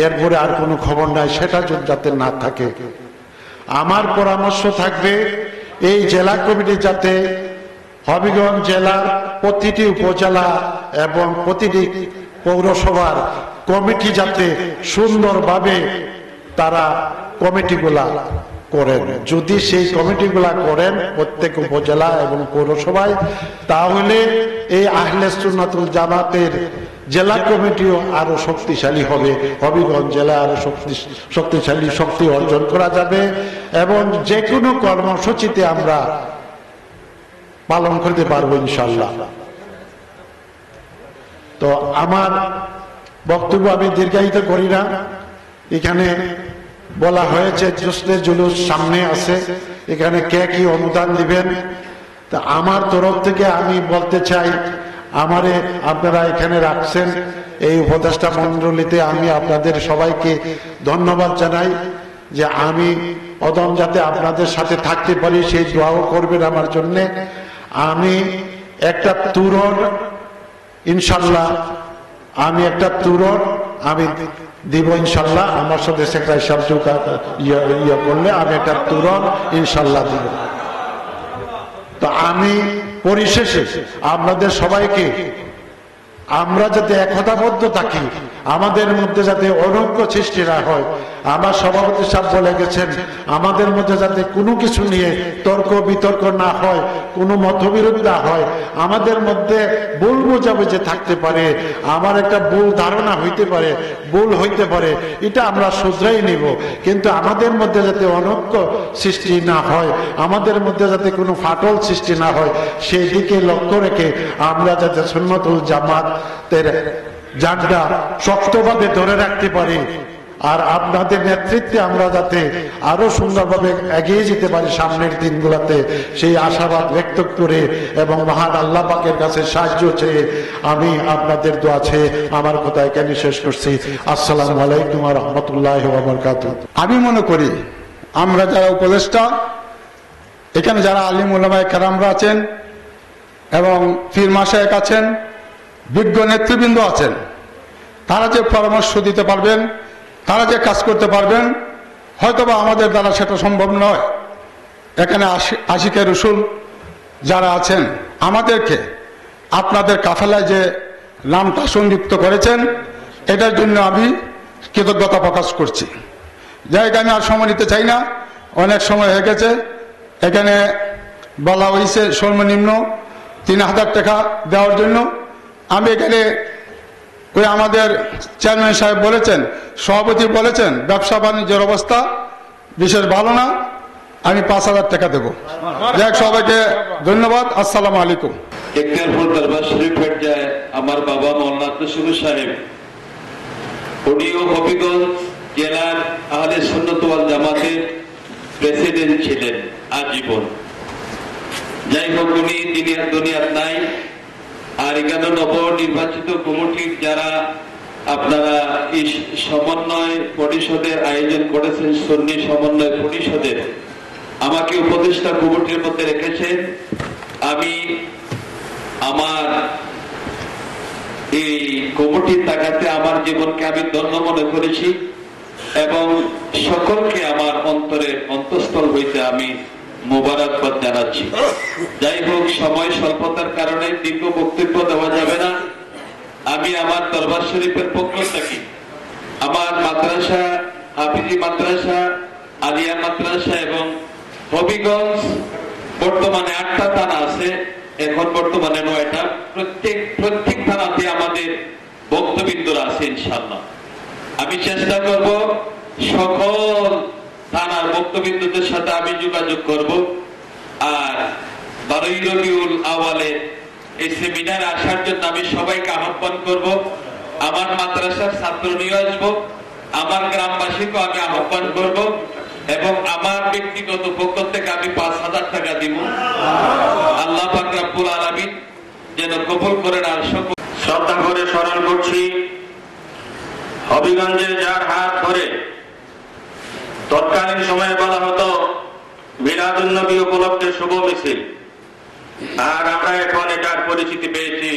এরপরে আর কোনো খবর নাই, সেটা যাতে না থাকে। আমার পরামর্শ থাকবে এই জেলা কমিটি যাতে হবিগঞ্জ জেলার প্রতিটি উপজেলা এবং প্রতিটি পৌরসভার কমিটি যাতে সুন্দরভাবে তারা কমিটিগুলা করেন। যদি সেই কমিটিগুলা করেন প্রত্যেক উপজেলা এবং পৌরসভায়, তাহলে এই আহলে সুন্নাতুল জামাতের জেলা কমিটিও আরো শক্তিশালী হবে, হবিগঞ্জ জেলা আরো শক্তিশালী শক্তি অর্জন করা যাবে এবং যে কোনো কর্মসূচিতে আমরা পালন করতে পারবো ইনশাল্লাহ। তো আমার বক্তব্য আমি দীর্ঘায়িত করি না, এখানে বলা হয়েছে জশ্নে জুলুস সামনে আছে, এখানে কে কি অনুদান দিবেন। তা আমার তরফ থেকে আমি বলতে চাই, আমারে আপনারা এখানে রাখছেন এই উপদেষ্টা মণ্ডলীতে, আমি আপনাদের সবাইকে ধন্যবাদ জানাই যে আমি অদম যাতে আপনাদের সাথে থাকতে পারি, সেই দোয়াও করবেন আমার জন্যে। আমি একটা তুরন ইনশাল্লাহ, আমি একটা তুরন আমি দিব ইনশাল্লাহ, আমার সাথে সেক্রেটারি সাহেব ইয়ে করলে আমি একটা তুরন ইনশাল্লাহ দিব। তো আমি পরিশেষে আপনাদের সবাইকে, আমরা যাতে একতাবদ্ধ থাকি, আমাদের মধ্যে যাতে অনৈক্য সৃষ্টি না হয়। আমার সভাপতি সাহেব বলে গেছেন, আমাদের মধ্যে যাতে কোনো কিছু নিয়ে তর্ক বিতর্ক না হয়, কোনো মতবিরোধ না হয়, আমাদের মধ্যে ভুল বোঝাবুঝি থাকতে পারে, আমার একটা ভুল ধারণা হইতে পারে, ভুল হইতে পারে, এটা আমরা শুধরাই নিব, কিন্তু আমাদের মধ্যে যাতে অনৈক্য সৃষ্টি না হয়, আমাদের মধ্যে যাতে কোনো ফাটল সৃষ্টি না হয়, সেই দিকে লক্ষ্য রেখে আমরা যাতে সুন্নাতুল জামাতের জানটা শক্তভাবে ধরে রাখতে পারি। আর আপনাদের নেতৃত্বে আমরা যাতে আরো সুন্দরভাবে এগিয়ে যেতে পারি সামনের দিনগুলোতে, সেই আশাবাদ ব্যক্ত করে এবং মহান আল্লাহ পাকের কাছে সাহায্য চেয়ে আমি আপনাদের দোয়া চেয়ে আমার কথা এখানে শেষ করছি। আসসালামু আলাইকুম ওয়া রাহমাতুল্লাহি ওয়া বারাকাতুহু। আমি মনে করি আমরা যারা উপদেষ্টা, এখানে যারা আলিম উলামায়ে কেরামরা আছেন এবং পীর মাশায়েখ আছেন, বিজ্ঞ নেতৃবৃন্দ আছেন, তারা যে পরামর্শ দিতে পারবেন, তারা যে কাজ করতে পারবেন, হয়তোবা আমাদের দ্বারা সেটা সম্ভব নয়। এখানে আশিকে রসুল যারা আছেন, আমাদেরকে আপনাদের কাফেলায় যে নামটা সংযুক্ত করেছেন, এটার জন্য আমি কৃতজ্ঞতা প্রকাশ করছি। জায়গা আমি আর সময় নিতে চাই না, অনেক সময় হয়ে গেছে। এখানে বলা হয়েছে সর্বনিম্ন 3000 টাকা দেওয়ার জন্য। আমি এখানে ওই আমাদের চেয়ারম্যান সাহেব বলেছেন, সভাপতি বলেছেন, ব্যবসা বাণিজ্যের অবস্থা বিশেষ ভালো না, আমি 5000 টাকা দেবো। যাই সবাইকে ধন্যবাদ, আসসালামু আলাইকুম। এক্তিয়ারপুর দরবার শরীফের যায় আমার বাবা মৌলানা তসলিম সাহেব, উনিও হবিগঞ্জ জেলার আহলে সুন্নাত ওয়াল জামাতের প্রেসিডেন্ট ছিলেন আজীবন। যাই হোক, উনি দুনিয়ার নাই। আর এখানে নবনির্বাচিত কমিটির যারা আপনারা এই সমন্বয় পরিষদের আয়োজন করেছেন, সুন্নি সমন্বয় পরিষদের, আমাকে উপদেষ্টা কমিটির মধ্যে রেখেছেন। আমি আমার এই কমিটির তাকাতে আমার জীবনকে আমি ধন্য মনে করেছি এবং সকলকে আমার অন্তরের অন্তঃস্থল হইতে আমি মোবারকবাদ জানাচ্ছি। যাই হোক, সময় স্বল্পতার কারণে দীর্ঘ বক্তব্য দেওয়া যাবে না। আমি আমার দরবার শরীফের পক্ষ থেকে আমার মাদ্রাসা, হাফিজি মাদ্রাসা, আলিয়া মাদ্রাসা এবং হবিগঞ্জ বর্তমানে 8টা থানা আছে, এখন বর্তমানে 9টা। প্রত্যেক থানাতে আমাদের বক্তবিন্দুরা আছে ইনশাআল্লাহ। আমি চেষ্টা করব সকল থানার বক্তবিন্দুদের সাথে আমি যোগাযোগ করব। আর 12ই রবিউল আওয়ালে এই সেমিনারে আসার জন্য আমি সবাইকে আহ্বান করব। আমার মাদ্রাসার ছাত্র নিয়ে আসবো, আমার গ্রামবাসীকে আমি আহ্বান করব এবং আমার ব্যক্তিগত পক্ষ থেকে আমি 5,000 টাকা দিব। আল্লাহ পাক রব্বুল আলামিন যেন কবুল করেন। আর শ্রদ্ধা করে স্মরণ করছি হবিগঞ্জে যার হাত ধরে তৎকালীন সময়ে বলা হতো মিলাদুন নবী উপলক্ষে শুভ মিছিল, আর আমরা এখন এটার পরিচিতি পেয়েছি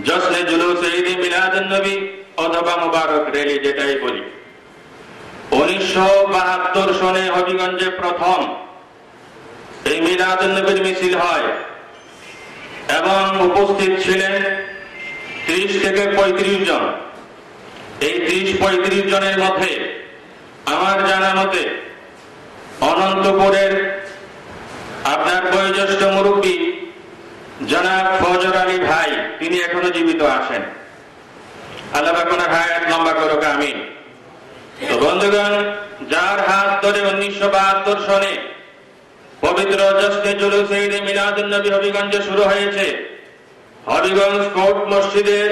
জশ্নে জুলুসে ঈদে মিলাদুন নবী অথবা মুবারক র্যালি, যেটাই বলি। 1972 সনে হবিগঞ্জে প্রথম এই মিলাদুন নবীর মিছিল হয় এবং উপস্থিত ছিলেন 30 থেকে 35 জন। এই 30-35 জনের মধ্যে আমার জানা মতে অনন্তপুরের আপনার বয়োজ্যেষ্ঠ মুরব্বী জনাব ফজর আলী ভাই, তিনি এখনো জীবিত আছেন। আল্লাহ পাক ওনার হায়াত লম্বা করুক, আমিন। তো বন্ধুগণ, যার হাত ধরে 1972 সনে পবিত্র জশ্নে জুলুসে ঈদে মিলাদুন নবী হবিগঞ্জে শুরু হয়েছে, হবিগঞ্জ কোর্ট মসজিদের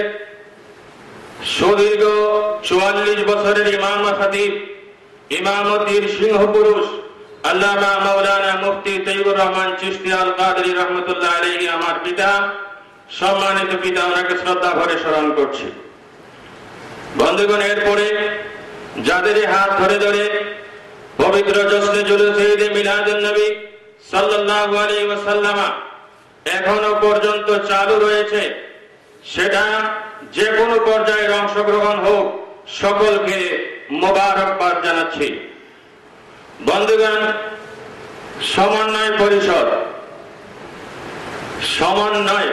সুদীর্ঘ 44 বছরের ইমাম খতিব, ইমামতির সিংহ পুরুষ আল্লামা মাওলানা মুফতি তৈয়বুর রহমান চিশতি আল কাদরি রহমাতুল্লাহ আলাইহি, আমার পিতা, সম্মানিত পিতা, ওনাকে শ্রদ্ধা ভরে স্মরণ করছি। বন্ধুগণ, এরপরে যাদের হাত ধরে ধরে পবিত্র জশ্নে জুলুসে ঈদে মিলাদুন নবী সাল্লাল্লাহু আলাইহি ওয়াসাল্লাম এখনো পর্যন্ত চালু রয়েছে, সেটা যে কোনো পর্যায়ের অংশগ্রহণ হোক, সকলকে মোবারকবাদ জানাচ্ছি। বন্ধুগণ, সমন্বয় পরিষদ, সমন্বয়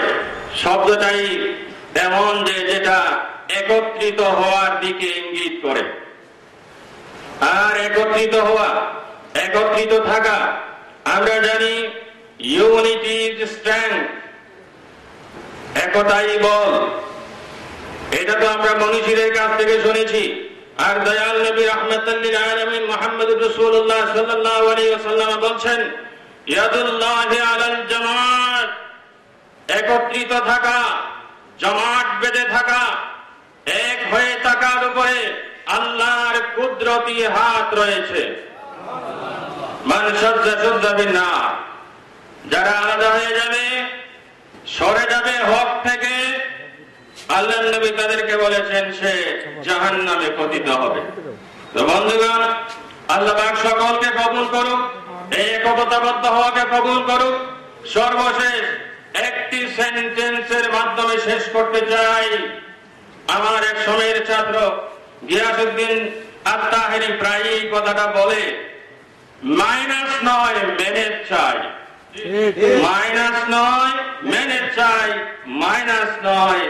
শব্দটাই এমন যে যেটা একত্রিত হওয়ার দিকে ইঙ্গিত করে। আর একত্রিত হওয়া, একত্রিত থাকা, আমরা জানি ইউনিটি ইজ স্ট্রেংথ, একতাই বল। এটা তো আমরা মনীষীদের কাছ থেকে শুনেছি। আর দয়াল নবী রাহমাতাল লিল আলামিন মুহাম্মদুর রাসূলুল্লাহ সাল্লাল্লাহু আলাইহি ওয়াসাল্লাম বলছেন, ইয়াদুল্লাহি আলাল জামাত, একত্রিত থাকা, জামাত বেঁধে থাকা, এক হয়ে থাকার উপরে আল্লাহর কুদরতি হাত রয়েছে। মান শাযযা শাযযা বিন্নার, যারা আলাদা হয়ে যাবে, সরে যাবে হক থেকে, আল্লাহর নবী তাদেরকে বলেছেন সে জাহান্নামে পতিত হবে। তো বন্ধুগণ, আল্লাহ পাক সকলকে কবুল করুক, এই একতাবদ্ধ হওয়াকে কবুল করুক। সর্বশেষ একটি সেন্টেন্সের মাধ্যমে শেষ করতে চাই। আমার এক সময়ের ছাত্র গিয়াসউদ্দিন আত-তাহেরি প্রায় এই কথাটা বলে, মাইনাস নয় মেনেজ চাই, মাইনাস নয় মেনেজ চাই, মাইনাস নয়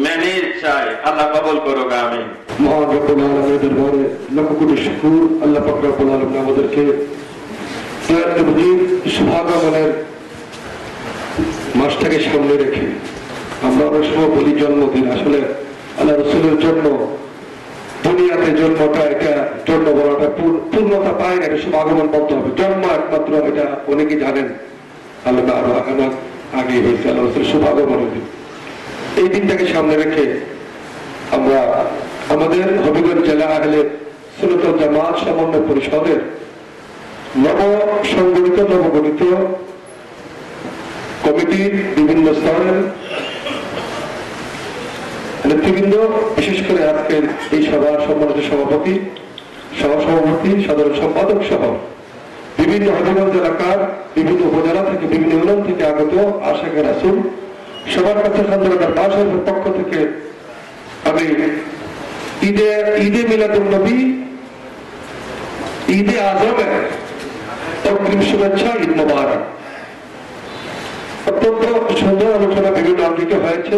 মেনেজ চাই। আল্লাহ কবুল করুক, আমিন। মহান রব্বুল আলামিনের দরবারে লক্ষ কোটি শুকর। আল্লাহ পাক রব্বুল আলামিন আমাদেরকে শুভাগমনের মাসটাকে সামনে রেখে, আমরা অনেক সময় বলি জন্মদিন, আসলে আল্লাহ রসুলের জন্য দুনিয়াতে জন্মটা, এটা জন্ম বলাটা পূর্ণতা পায় না, এটা শুভাগমন বলতে হবে। জন্ম একমাত্র, এটা অনেকে জানেন, আল্লাহ আরো আগে হয়েছে আল্লাহ রসুলের শুভাগমনের দিন। এই দিনটাকে সামনে রেখে আমরা আমাদের হবিগঞ্জ জেলা আহলে সুন্নাত ওয়াল জামাত সমন্বয় পরিষদের নবগঠিত কমিটির বিভিন্ন স্তরের নেতৃবৃন্দ, বিশেষ করে আজকের এই সভার সম্মানিত সভাপতি, সহসভাপতি, সাধারণ সম্পাদক সহ বিভিন্ন হবিগঞ্জ এলাকার বিভিন্ন উপজেলা থেকে, বিভিন্ন ইউনিয়ন থেকে আগত আশিকে রাসূল, সবার কাছে খানদার বাসের পক্ষ থেকে আমি ঈদে মিলাদুন নবী, ঈদে আজমের অগ্রিম শুভেচ্ছা, ঈদ মোবারক। অত্যন্ত সুন্দর আলোচনা বিভিন্ন আঙ্গিকে হয়েছে।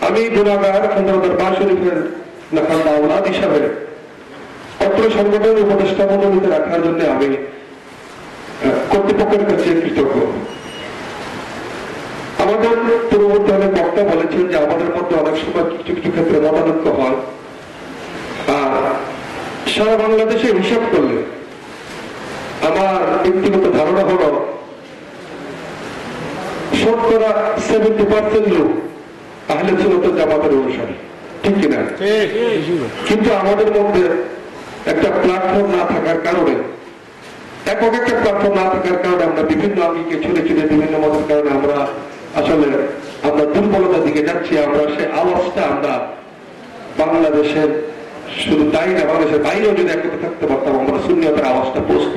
আমি গুনাহগার খানদার বাস শরীফের নাখান্দা আওলাদ হিসাবে অত্র সংগঠনের উপদেষ্টা মণ্ডলীতে রাখার জন্য আমি কর্তৃপক্ষের কাছে কৃতজ্ঞ। আমাদের পূর্ববর্তী অনেক বক্তা বলেছেন যে আমাদের মধ্যে অনেক সময় কিছু কিছু ক্ষেত্রে মতানৈক্য হয়, আর সারা বাংলাদেশে হিসাব করলে আমার ব্যক্তিগত ধারণা হলো শতকরা 70% লোক আহলে সুন্নাত ওয়াল জামাতের অনুসারী, ঠিক কিনা? কিন্তু আমাদের মধ্যে একটা প্ল্যাটফর্ম না থাকার কারণে, একক একটা প্ল্যাটফর্ম না থাকার কারণে আমরা বিভিন্ন আঙ্গিকে ছুটে ছুটে বিভিন্ন মতের কারণে আমরা আসলে আমরা দুর্বলতার দিকে যাচ্ছি। আমরা সে আওয়াজটা আমরা বাংলাদেশের, শুধু তাই না, বাংলাদেশের বাইরেও যদি একত্রে থাকতে পারতাম আমরা সুন্নিয়তের আওয়াজটা পৌঁছত।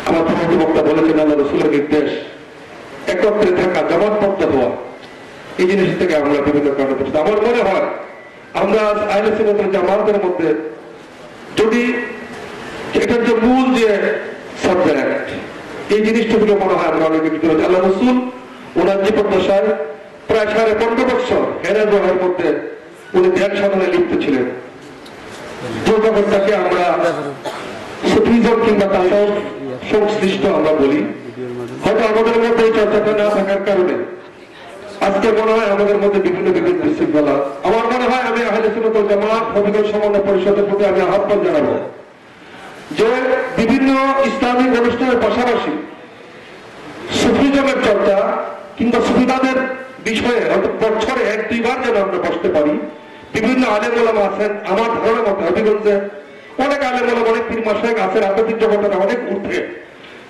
আমার পূর্ববর্তী বক্তা বলেছেন আল্লাহ রাসূলের নির্দেশ একত্রে থাকা, জমাটবদ্ধ হওয়া, এই জিনিস থেকে আমরা বিভিন্ন কারণে পৌঁছত। আমার মনে হয় আমরা আহলে সুন্নাত ওয়াল জামাতের মধ্যে যদি এটার যে মূল যে সাবজেক্ট, এই জিনিসটা থেকে মনে হয় আমরা অনেক কিছু করেছি। আল্লাহ রাসূল ওনার জীবদ্দশায় প্রায় 15.5 বছর হেরা গুহার মধ্যে উনি ধ্যান সাধনে লিপ্ত ছিলেন। যে ব্যাপারটাকে আমরা সুফিজম কিংবা তাসাউফ সংশ্লিষ্ট আমরা বলি, হয়তো আমাদের মধ্যে এই চর্চাটা না থাকার কারণে আজকে মনে হয় আমাদের মধ্যে বিভিন্ন বিভিন্ন বিশৃঙ্খলা। আমার মনে হয় আমি আহলে সুন্নাত ওয়াল জামাত হবিগঞ্জ সমন্বয় পরিষদের প্রতি আমি আহ্বান জানাবো যে বিভিন্ন ইসলামিক অনুষ্ঠানের পাশাপাশি সুফিজমের চর্চা কিংবা সুফিবাদের বিষয়ে হয়তো বছরে 1-2 বার যেন আমরা বসতে পারি। বিভিন্ন আলেম ওলামা আছেন, আমার ধারণা মতো হবিগঞ্জে অনেক আলেম ওলামা, অনেক পীর মাশায়েখ আছেন, আধ্যাত্মিক জগতের অনেক ঊর্ধ্বে,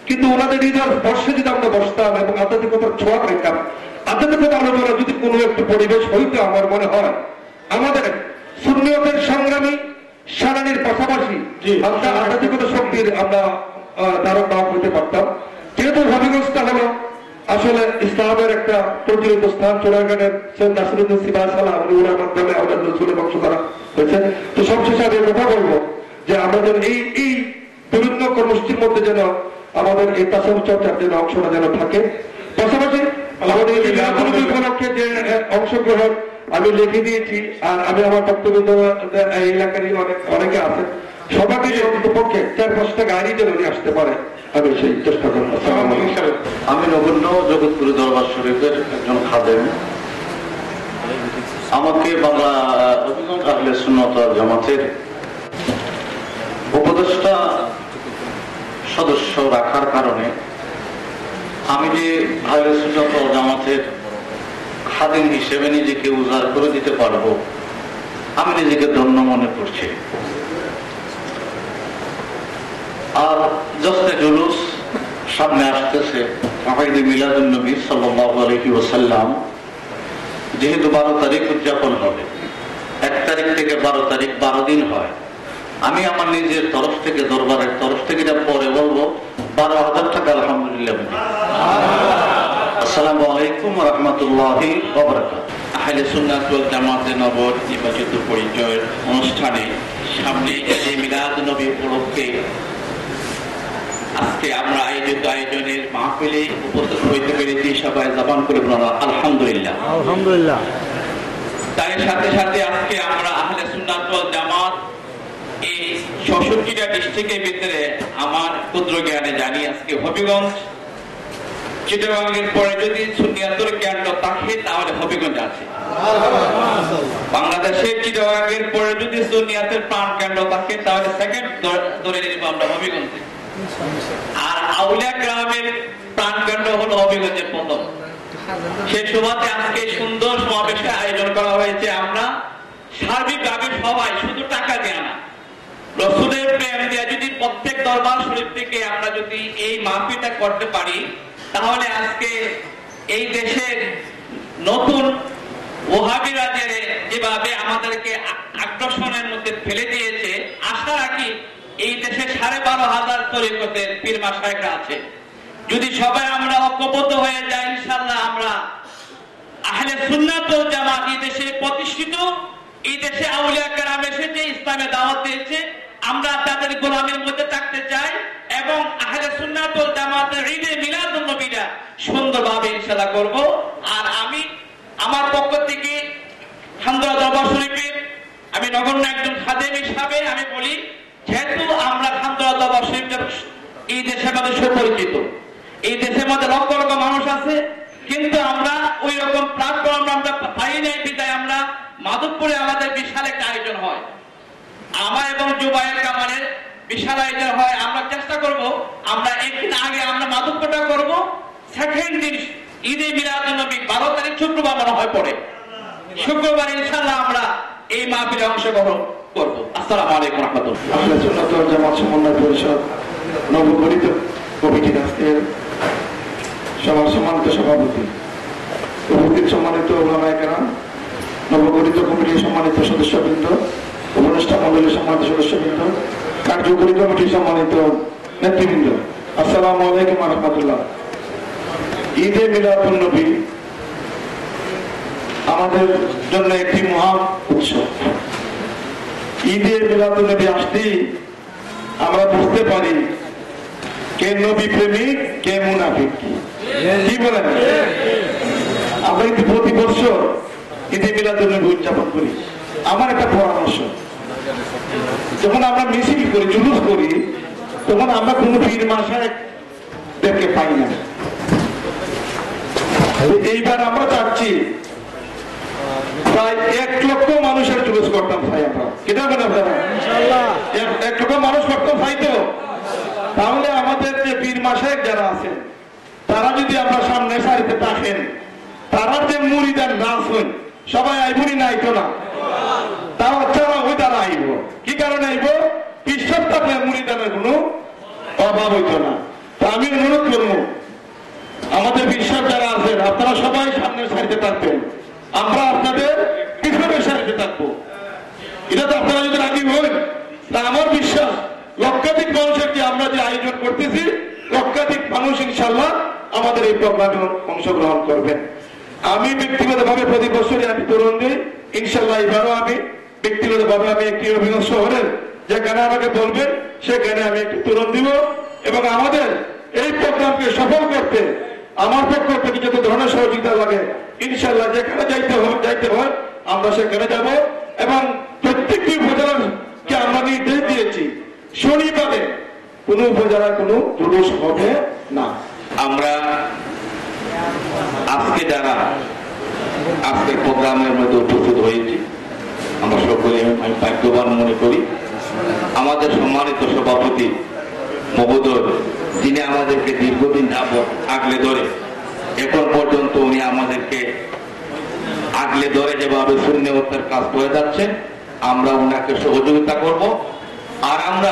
কিন্তু ওনাদের হৃদয়ের স্পর্শে যদি আমরা বসতাম এবং আধ্যাত্মিকতার ছোঁয়া পেতাম, আধ্যাত্মিকতা আলোচনা যদি কোনো একটু পরিবেশ হইতো, আমার মনে হয় আমাদের সুন্নিয়তের সংগ্রামী সেনানীর পাশাপাশি আমরা আধ্যাত্মিকতা শক্তির আমরা ধারক বাহক হইতে পারতাম। যেহেতু হবিগঞ্জটা হলো আসলে ইসলামের একটা প্রচলিত স্থান, চোরাইঘাটের সৈয়দ নাসিরুদ্দিন সিবাহসালা উনি ওনার মাধ্যমে আমাদের রসুলের বংশ করা হয়েছে। তো সবশেষে আমি কথা বলবো যে আমাদের এই বিভিন্ন কর্মসূচির মধ্যে যেন আমাদের এই তাসাউফ চর্চার যেন অংশটা যেন থাকে। পাশাপাশি আমাদের উপলক্ষে যে অংশগ্রহণ আমি লিখে দিয়েছি, আর আমি আমার বক্তব্য এই এলাকারই অনেকে আছেন, সবাইকে যে অন্ততপক্ষে 4-5টা গাড়ি যেন নিয়ে আসতে পারে আমি সেই চেষ্টা করবো। আমি নগণ্য জগৎপুরী দরবার শরীফের একজন খাদেম। আমাকে বাংলা হবিগঞ্জ আহলে সুন্নাত ওয়াল জামাতের উপদেষ্টা সদস্য রাখার কারণে আমি যে আহলে সুন্নাত ওয়াল জামাতের খাদেম হিসেবে নিজেকে উজাড় করে দিতে পারবো, আমি নিজেকে ধন্য মনে করছি। আর জশ্নে জুলুস সামনে আসতেছে, ঈদে মিলাদুন নবী সাল্লাল্লাহু আলাইহি ওয়াসাল্লাম, যেহেতু 12 তারিখ উদযাপন হবে, 1 তারিখ থেকে 12 তারিখ 12 দিন হয়। আমি আমার নিজের তরফ থেকে, দরবারের তরফ থেকে এটা পরে বলবো, 12,000 টাকা আলহামদুলিল্লাহ। আসসালামু আলাইকুম ওয়া রাহমাতুল্লাহি ওয়া বারাকাতুহু। আহলে সুন্নাত ওয়াল জামাতের নবনির্বাচিত পরিচয়ের অনুষ্ঠানে সামনে ঈদে মিলাদুন নবী উপলক্ষে আজকে আমরা আয়োজিত আয়োজনের মাহফিলে উপস্থিত হইতে পেরেছি। সবাই জবান করে বলুন আলহামদুলিল্লাহ। আলহামদুলিল্লাহ। তার সাথে সাথে আজকে আমরা আহলে সুন্নাত ওয়াল জামাত এই 66টা ডিস্ট্রিক্টের ভিতরে আমার ক্ষুদ্র জ্ঞানে জানি আজকে হবিগঞ্জ, চিটাগাংয়ের পরে যদি সুন্নিয়াতের কেন্দ্র থাকে তাহলে হবিগঞ্জ আছে। বাংলাদেশের চিটাগাংয়ের পরে যদি সুন্নিয়াতের প্রাণ কেন্দ্র থাকে তাহলে সেকেন্ড ধরে নিব আমরা হবিগঞ্জে। আর আউলিয়া গ্রামের প্রাণ কেন্দ্র হলো হবিগঞ্জের প্রথম। সেই সুবাদে আজকে সুন্দর সমাবেশের আয়োজন করা হয়েছে। আমরা সার্বিকভাবে সবাই, শুধু টাকা দেয়া না, রসুলের প্রেম দিয়ে যদি প্রত্যেক দরবার শরীফ থেকে আমরা যদি এই মাহফিলটা করতে পারি, তাহলে আজকে এই দেশের নতুন ওহাবিরা যেভাবে আমাদেরকে আগ্রাসনের মধ্যে ফেলে দিয়েছে, আশা রাখি এই দেশে 12,500 তরিকতের পীর মাশায়েখরা আছে। যদি সবাই আমরা ঐক্যবদ্ধ হয়ে যাই, ইনশাআল্লাহ আমরা আহলে সুন্নাত ওয়াল জামাত এই দেশে প্রতিষ্ঠিত, এই দেশে আউলিয়া কেরাম এসেছে, ইসলামে দাওয়াত দিয়েছে, আমরা তাদের গোলামের মধ্যে থাকতে চাই এবং আহলে সুন্নাত ওয়াল জামাতের ঈদে মিলাদুন নবীটা সুন্দরভাবে ইনশাআল্লাহ করব। আর আমি আমার পক্ষ থেকে খানদরা দরবার শরীফের আমি নগণ্য একজন খাদেম হিসাবে আমি বলি, যেহেতু আমরা খানদরা দরবার শরীফের এই দেশের মধ্যে সুপরিচিত। এই দেশের মধ্যে লক্ষ লক্ষ মানুষ আছে, কিন্তু আমরা ওই রকম প্ল্যাটফর্ম আমরা পাই নাই, বিদায় আমরা মাধবপুরে আমাদের বিশাল একটা আয়োজন হয়, আমার এবং জুবাইর কামালের বিশাল আয়োজন হয়। আমরা চেষ্টা করব, আমরা একদিন আগে আমরা মাধবপুরটা করব, সেকেন্ড দিন ঈদে মিলাদুন্নবী 12 তারিখ শুক্রবার মনে হয় পড়ে, শুক্রবার ইনশাআল্লাহ আমরা এই মাহফিলে অংশগ্রহণ করব। আসসালামু আলাইকুম রাহমাতুল্লাহ। আহলে সুন্নাত ওয়াল জামাত সমন্বয় পরিষদ নবগঠিত কমিটির আজকের সভার সম্মানিত সভাপতি, উপস্থিত সম্মানিত ওলামায়ে কেরাম, নবগঠিত কমিটির সম্মানিত সদস্যবৃন্দ, উপদেষ্টা মণ্ডলীর সম্মানিত সদস্যবৃন্দ, কার্যকরী কমিটির সম্মানিত নেতৃবৃন্দ, আসসালামু আলাইকুম ওয়া রাহমাতুল্লাহ। ঈদে মিলাদুন্নবী আমাদের জন্য একটি মহা উৎসব। ঈদে মিলাদুন্নবী আসতেই আমরা বুঝতে পারি কে নবী প্রেমিক, কে মুনাফিক। কি বলেন? আমরা কিন্তু প্রতি বছর ঈদে মিলাদুন্নবী উদযাপন করি। আমার একটা পরামর্শ, যখন আমরা মিছিল করি, জুলুস করি, তখন আমরা কোন পীর মাশায়েখদেরকে পাই না। এইবার আমরা চাচ্ছি প্রায় 1 লক্ষ মানুষের জুলুস করতাম ভাই, আমরা কেটা বলে আপনারা 1 লক্ষ মানুষ করতাম ভাই। তো তাহলে আমাদের যে পীর মাশায়েখ যারা আছেন, তারা যদি আমরা সামনে সারিতে থাকেন, তারা যে মুরিদান নাচ হন, সবাই আইবনি না, আইতো না, তারা ওই তারা আইব। কি কারণে আইব? পিছন থাকলে মুরিদানের কোনো অভাব হইতো না। তা আমি অনুরোধ করবো, আমাদের বিশ্বাস যারা আছেন, আপনারা সবাই সামনের সারিতে থাকবেন, আমরা আপনাদের পিছনের সারিতে থাকবো। এটা তো আপনারা যদি রাজি হন, তা আমার বিশ্বাস লক্ষাধিক মানুষের যে আমরা যে আয়োজন করতেছি, লক্ষাধিক মানুষ ইনশাল্লাহ আমাদের এই প্রোগ্রামে অংশগ্রহণ করবেন। আমি ব্যক্তিগতভাবে প্রতি বছরই আমি তরুণ দিই, ইনশাল্লাহ এবারও আমি ব্যক্তিগতভাবে আমি একটি অভিনব শহরের যেখানে আমাকে বলবেন সেখানে আমি একটি তরুণ দিব, এবং আমাদের এই প্রোগ্রামকে সফল করতে আমার পক্ষ থেকে যত ধরনের সহযোগিতা লাগে ইনশাল্লাহ যেখানে যাইতে হয় আমরা সেখানে যাব। এবং প্রত্যেকটি উপজেলাকে আমরা নির্দেশ দিয়েছি শনিবারে কোন উপজেলায় কোনো জুলুস হবে না। আমরা আজকে যারা আজকের প্রোগ্রামের মধ্যে উপস্থিত হয়েছি, আমরা সকলে আমি ভাগ্যবান মনে করি। আমাদের সম্মানিত সভাপতি মহোদয়, যিনি আমাদেরকে দীর্ঘদিন যাবত আগলে ধরে, এখন পর্যন্ত উনি আমাদেরকে আগলে ধরে যেভাবে সুন্নিয়তের কাজ করে যাচ্ছেন, আমরা উনাকে সহযোগিতা করব। আর আমরা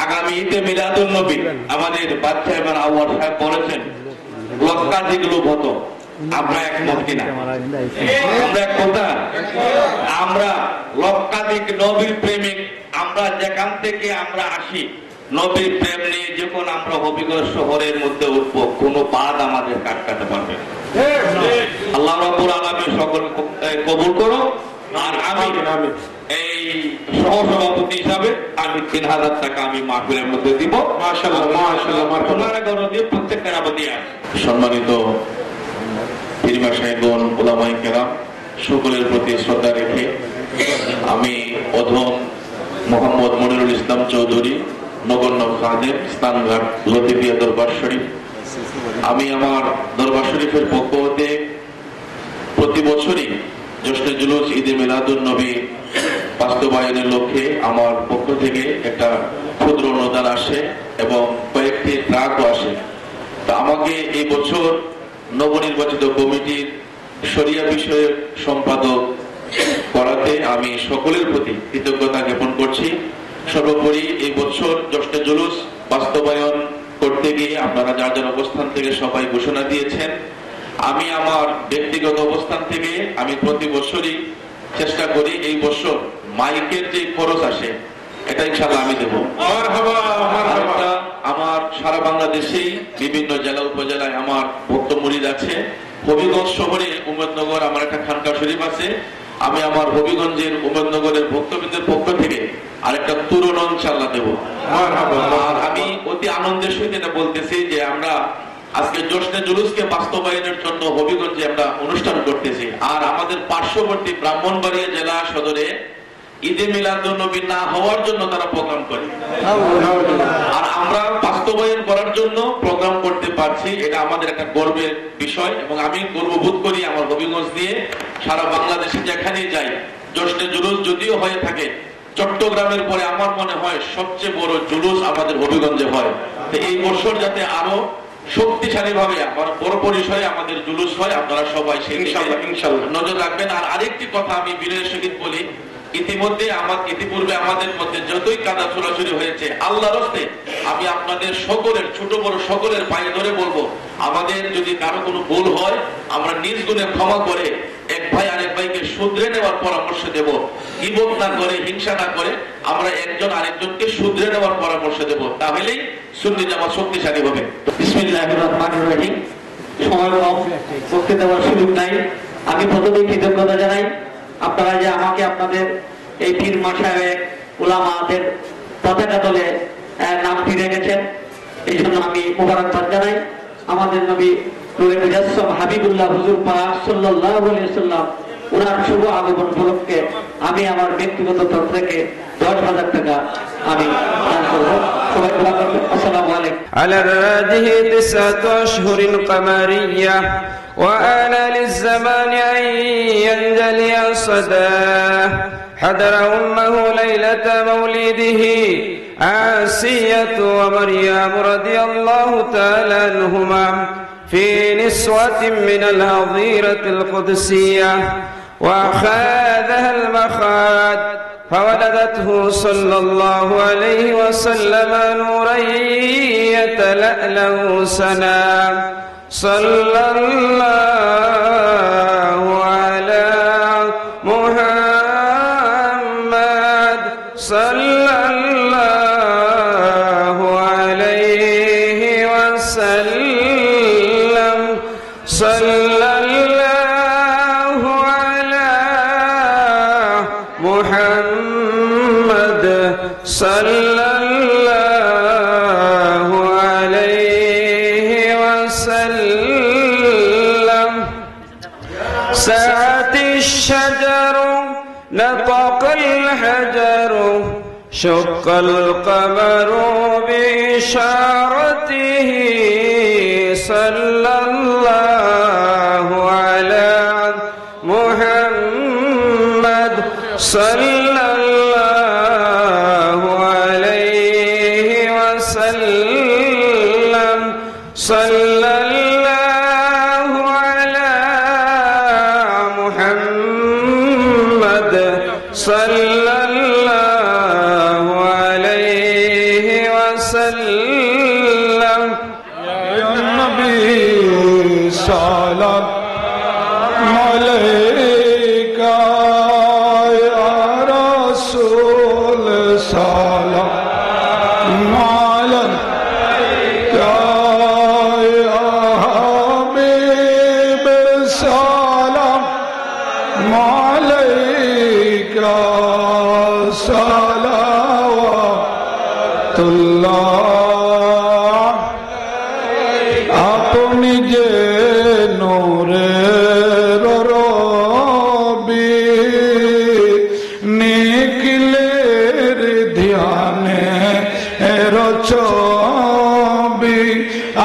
আগামী ঈদে মিলাদুন্নবী আমাদের বাচ্চা এবং আওয়ার সাহেব বলেছেন লক্ষাধিক লোক হতো, আমরা একমত কিনা? আমরা এক কথা, আমরা লক্ষাধিক নবীর প্রেমিক, আমরা যেখান থেকে আমরা আসি নবীর প্রেম নিয়ে যখন আমরা হবিগঞ্জ শহরের মধ্যে উঠবো, কোনো বাদ আমাদের কাটকাতে পারবে না। আল্লাহ রাব্বুল আলামিন সকল কবুল করো। আর আমি এই সহসভাপতি হিসাবে আমি 3000 টাকা আমি মাহফিলের মধ্যে দিব। মাশাআল্লাহ মাশাআল্লাহ, আপনারা গণনা দিয়ে প্রত্যেকটা আবাদি আছে। সম্মানিত পীর মাশায়েখগণ, উলামায়ে কেরাম, সকলের প্রতি শ্রদ্ধা রেখে আমি অধম মোহাম্মদ মনিরুল ইসলাম চৌধুরী, নগণ্য খাদেম, স্থানঘাট লতিফিয়া দরবার শরীফ, আমি আমার দরবার শরীফের পক্ষ হতে প্রতি বছরই জশ্নে জুলুস ঈদে মিলাদুন্নবী বাস্তবায়নের লক্ষ্যে আমার পক্ষ থেকে একটা ক্ষুদ্র অনুদান আসে এবং কয়েকটি ট্রাকও আসে। তা আমাকে এই বছর নবনির্বাচিত কমিটির শরিয়া বিষয়ের সম্পাদক করাতে আমি সকলের প্রতি কৃতজ্ঞতা জ্ঞাপন করছি। সর্বোপরি এই বছর জশ্নে জুলুস বাস্তবায়ন করতে গিয়ে আপনারা যার যার অবস্থান থেকে সবাই ঘোষণা দিয়েছেন। আমি আমার ব্যক্তিগত অবস্থান থেকে আমি প্রতি বছরই চেষ্টা করি এই বছর মাইকের যে খরচ আসে এটা ইনশাআল্লাহ আমি দেবো। আমার সারা বাংলাদেশেই বিভিন্ন জেলা উপজেলায় আমার ভক্ত মুরিদ আছে। হবিগঞ্জ শহরে উমেদনগর আমার একটা খানকা শরীফ আছে। আমি আমার হবিগঞ্জের উমেদনগরের ভক্তবৃন্দের পক্ষ থেকে আরেকটা তুরন ইনশাআল্লাহ দেবো। আর আমি অতি আনন্দের সহিত এটা বলতেছি যে আমরা আজকে জশ্নে জুলুসকে বাস্তবায়নের জন্য হবিগঞ্জে আমরা অনুষ্ঠান করতেছি। আর আমাদের পার্শ্ববর্তী ব্রাহ্মণবাড়িয়া জেলা সদরে ঈদে মিলাদুন্নবী না হওয়ার জন্য তারা প্রোগ্রাম করে, আর আমরা বাস্তবায়ন করার জন্য প্রোগ্রাম করতে পারছি। এটা আমাদের একটা গর্বের বিষয় এবং আমি গর্ববোধ করি আমার হবিগঞ্জ দিয়ে। সারা বাংলাদেশে যেখানেই যাই জশ্নে জুলুস যদিও হয়ে থাকে, চট্টগ্রামের পরে আমার মনে হয় সবচেয়ে বড় জুলুস আমাদের হবিগঞ্জে হয়। তো এই বছর যাতে আরো শক্তিশালী ভাবে বড় পরিসরে আমাদের জুলুস হয়, আপনারা সবাই সেই নজর রাখবেন। আর আরেকটি কথা আমি বিনয়ের সহিত বলি, ইতিপূর্বে আমাদের মধ্যে যতই কাদা ছোড়াছুড়ি হয়েছে, আল্লাহর হস্তে আমি আপনাদের সকলের, ছোট বড় সকলের পায়ে ধরে বলবো, আমাদের যদি কারো কোনো ভুল হয় আমরা নিজ গুণে ক্ষমা করে এক ভাই আরেক ভাইকে শুধরে নেওয়ার পরামর্শ দেব। গীবত না করে, হিংসা না করে আমরা একজন আরেকজনকে শুধরে নেওয়ার পরামর্শ দেব, তাহলেই সুন্নি জামাত শক্তিশালী হবে। বিসমিল্লাহির রহমানির রহিম। সময় কম, বক্তৃতা দেওয়ার সুযোগ নাই। আমি প্রথমেই কৃতজ্ঞতা জানাই আপনারা যে আমাকে আপনাদের এই পীর মাশায়েখ উলামাদের পতাকা দলে নাম ফিরে গেছেন, এই জন্য আমি মোবারকবাদ জানাই। আমাদের নবী নূরে মুজাসসাম হাবিবুল্লাহ হুজুর পাক সাল্লাল্লাহু আলাইহি ওয়াসাল্লাম ওনার শুভ আগমন উপলক্ষে আমি আমার ব্যক্তিগত তরফ থেকে 10,000 টাকা আমি দান করব। সবাই দোয়া করবেন। আসসালামু আলাইকুম। على الراجح 9 أشهر قمرية وآن للزمان أن ينجلي صداه حضر أمه ليلة مولده آسية ومريم رضي الله تعالى عنهما في نسوة من الهضيرة القدسية وأخذها المخاض فولدته صلى الله عليه وسلم نورا يتلألأ سنا صلى الله على محمد صلى الله عليه وسلم صلى الله على محمد صلى الله عليه وسلم سعت الشجر نطق الحجر شق القمر بإشارته صلى الله على محمد صلى الله عليه وسلم صلى الله على محمد صلى الله عليه وسلم يا النبي سلام عليك يا رسول سلام عليك يا حبيب سلام عليك صلوات الله আপনি যে নূরের রবি নিখিলের ধ্যানে রচবি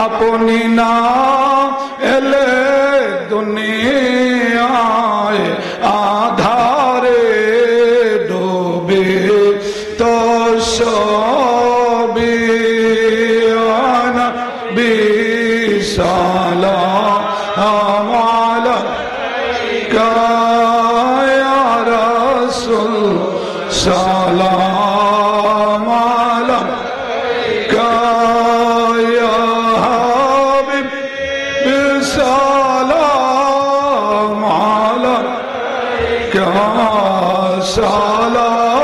আপনি না এলে দুনিয়ায় আধারে ডুবে তো সবি বিসালাম আলাইকা ইয়া রাসূল সালাম আলাইকা ইয়া হাবিব বিসালাম আলাইকা সালাওয়াতুল্লাহ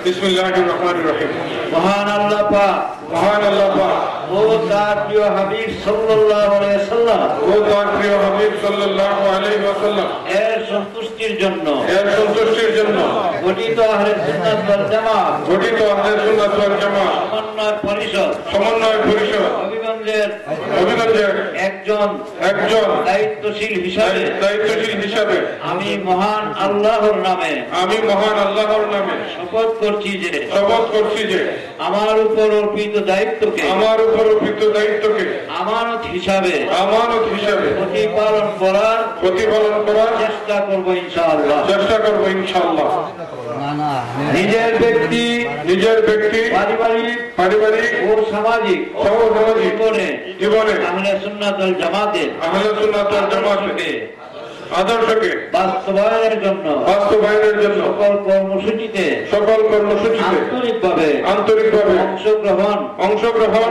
বিসমিল্লাহির রহমানির রহিম। মহান আল্লাহ পাক মহান আল্লাহ পাক ও তার প্রিয় হাবিব সাল্লাল্লাহু আলাইহি ওয়াসাল্লাম ও তার প্রিয় হাবিব সাল্লাল্লাহু আলাইহি ওয়াসাল্লাম এর সন্তুষ্টির জন্য গঠিত আহলে সুন্নাত ওয়াল জামাত সমন্বয় পরিষদ হবিগঞ্জের একজন দায়িত্বশীল হিসাবে আমি মহান আল্লাহর নামে শপথ করছি যে আমার উপর অর্পিত দায়িত্বকে আমানত হিসাবে প্রতিপালন করার চেষ্টা করব ইনশাআল্লাহ। নিজের ব্যক্তি পারিবারিক ও সামাজিক জীবনে আহলে সুন্নাত ওয়াল জামাতের আদর্শকে বাস্তবায়নের জন্য সকল কর্মসূচিতে আন্তরিকভাবে অংশগ্রহণ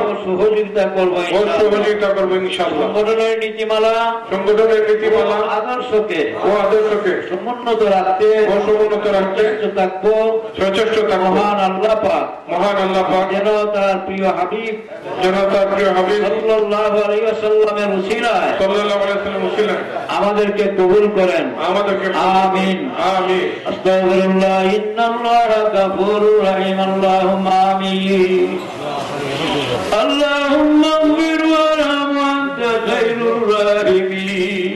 ও সহযোগিতা করব ইনশাআল্লাহ। সংগঠনের নীতিমালা আদর্শকে সমুন্নত রাখতে সচেষ্ট থাকবো। মহান আল্লাহ পাক যেন তার প্রিয় হাবিব সাল্লাল্লাহু আলাইহি ওয়াসাল্লামের উসিলায় আমাদেরকে কবুল করেন। আমিন। আস্তাগফিরুল্লাহ ইন্নাল্লাহা গাফুরুর রহিম। আল্লাহুম্মা আমিন। আল্লাহুম্মা ইগফির ওয়ারহাম ওয়ান্তা খায়রুর রাহিমিন।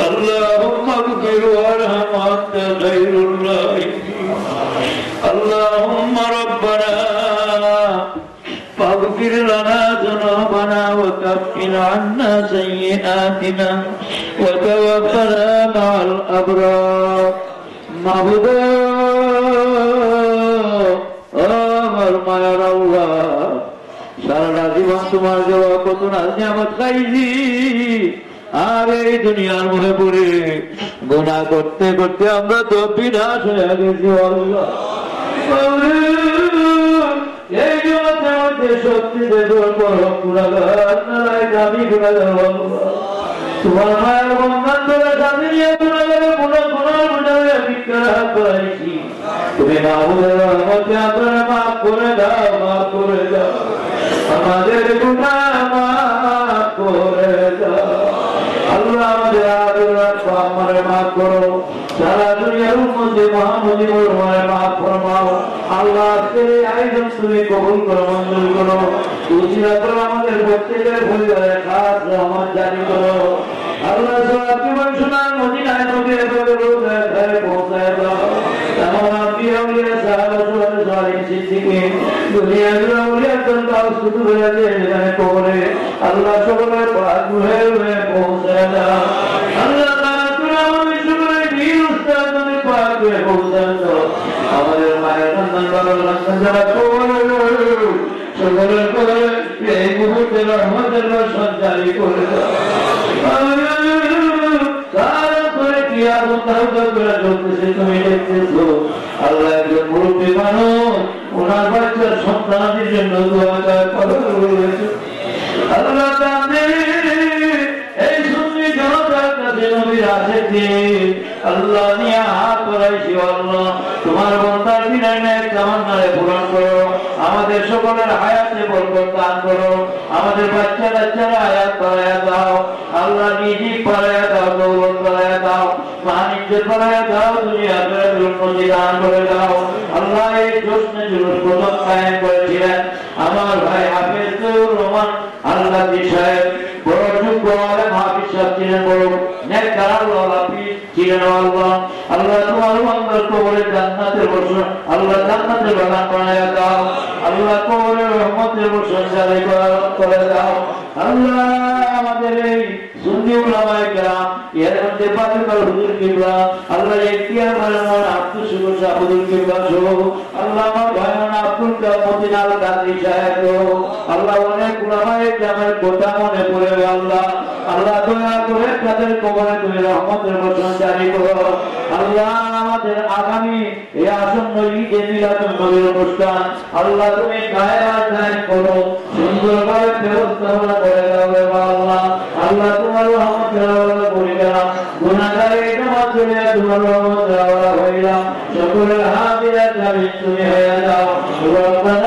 আল্লাহুম্মা ইগফির ওয়ারহাম ওয়ান্তা খায়রুর রাহিমিন। আল্লাহুম্মা রাব্বানা فاغفر لنا ذنوبنا وكفر عنا سيئاتنا وتوفنا مع الأبرار معبود আমার মায়ার আল্লাহ সারা জীবন তোমার দেওয়া কত নিয়ামত খাইছি, আর এই দুনিয়ার মনে পড়ে গুনাহ করতে করতে আমরা তো বিনাশ হয়ে গেছি আল্লাহ। এই জগতের মধ্যে শক্তি দেবর পরম গুণাগার নারায় দামি গুণাগার তোমার মায়ের বন্ধন ধরে দামি নিয়ে গুণাগারে গুণাগারে ভিক্ষার করাইছি। তুমি মাহবুবের রহমতে আপনার মাফ করে দাও আমাদের গুনাহ মাফ করে দাও আল্লাহ। আমাদের আদর রাখো, আমারে মাফ করো। সারা দুনিয়ার উম্মতে মুহাম্মদীর মারে মাফ ফরমাও আল্লাহ। আজকের এই আয়োজন তুমি কবুল করো, মঞ্জুর করো। উসিলা করে আমাদের প্রত্যেকের পরিবারে খাস রহমত জারি করো আল্লাহ। জীবন সোনার মদিনায় নবীর ঘরে পৌঁছায় দাও। এমন আম্বিয়া আউলিয়া সাহাবা সালিহিন সিদ্দিকিন দুনিয়ার আউলিয়াদের কাছ শুধু হয়েছে যেখানে কবরে আল্লাহ সকলের পাক হয়ে পৌঁছায় দাও আল্লাহ। আমাদের মায়ের সন্তান বাবার সন্তান যারা সকলের করে এই মুহূর্তে রহমতের বর্ষণ জারি করে তুমি দেখতেছো আল্লাহ। একজন মুরব্বী মানুষ ওনার বাচ্চার সন্তানের জন্য দোয়া আল্লাহ। এই সুন্নি জনতার কাছে নবীর আসেছে আল্লাহ নিয়ে হাত করাইছি আল্লাহ। তোমার বন্দার দিনের তামান্নারে পূরণ করো। আমাদের সকলের হায়াতে বরকত দান করো। আমাদের বাচ্চা কাচ্চারা হায়াত বাড়ায়া দাও আল্লাহ। নিজে বাড়ায়া দাও, দৌলত বাড়ায়া দাও, বাণিজ্যের বাড়ায়া দাও, দুনিয়াতে উন্নতি দান করে দাও আল্লাহ। এই জোশনে জুলুস প্রথম কায়েম করেছিলেন আমার ভাই হাফেজুর রহমান আল্লাহ সাহেব। বড় যোগ্য আলেম হাফিজ সাহেব ছিলেন, বড় নেককার আল্লাহ হাফিজ ছিলেন আল্লাহ। আল্লাহ তোমার বান্দার কবরে জান্নাতের বর্ষণ আল্লাহ, জান্নাতের বাগান বানায়া দাও আল্লাহ। কবরে রহমতের বর্ষণ জারি করে দাও আল্লাহ। আমাদের এই সুন্নি উলামায়ে কেরাম এর মধ্যে পাতিকাল হুজুর কিবলা আল্লাহ, ইখতিয়ার মাওলানা আব্দুল শুকুর সাহেব হুজুর কিবলা সহ আল্লাহ, আমার ভাই মাওলানা আব্দুল কামতিন আল কাদরি সাহেব আল্লাহ। অনেক উলামায়ে কেরামের কথা মনে পড়ে আল্লাহ। আল্লাহ দয়া করে তাদের কবরে তুমি রহমতের বর্ষণ জারি করো আল্লাহ। আমাদের আগামী এই আসন্ন ঈদে মিলাদুন নবীর অনুষ্ঠান আল্লাহ তুমি কায়েম করো, সুন্দরভাবে ব্যবস্থাপনা করে দাও আল্লাহ। আল্লাহ তোমার রহমতের পরিবার গুনাহগার এই নামাজ পড়ে তোমার রহমতের হইলাম সকলের হাত দিয়ে তুমি হয়ে যাও রব্বানা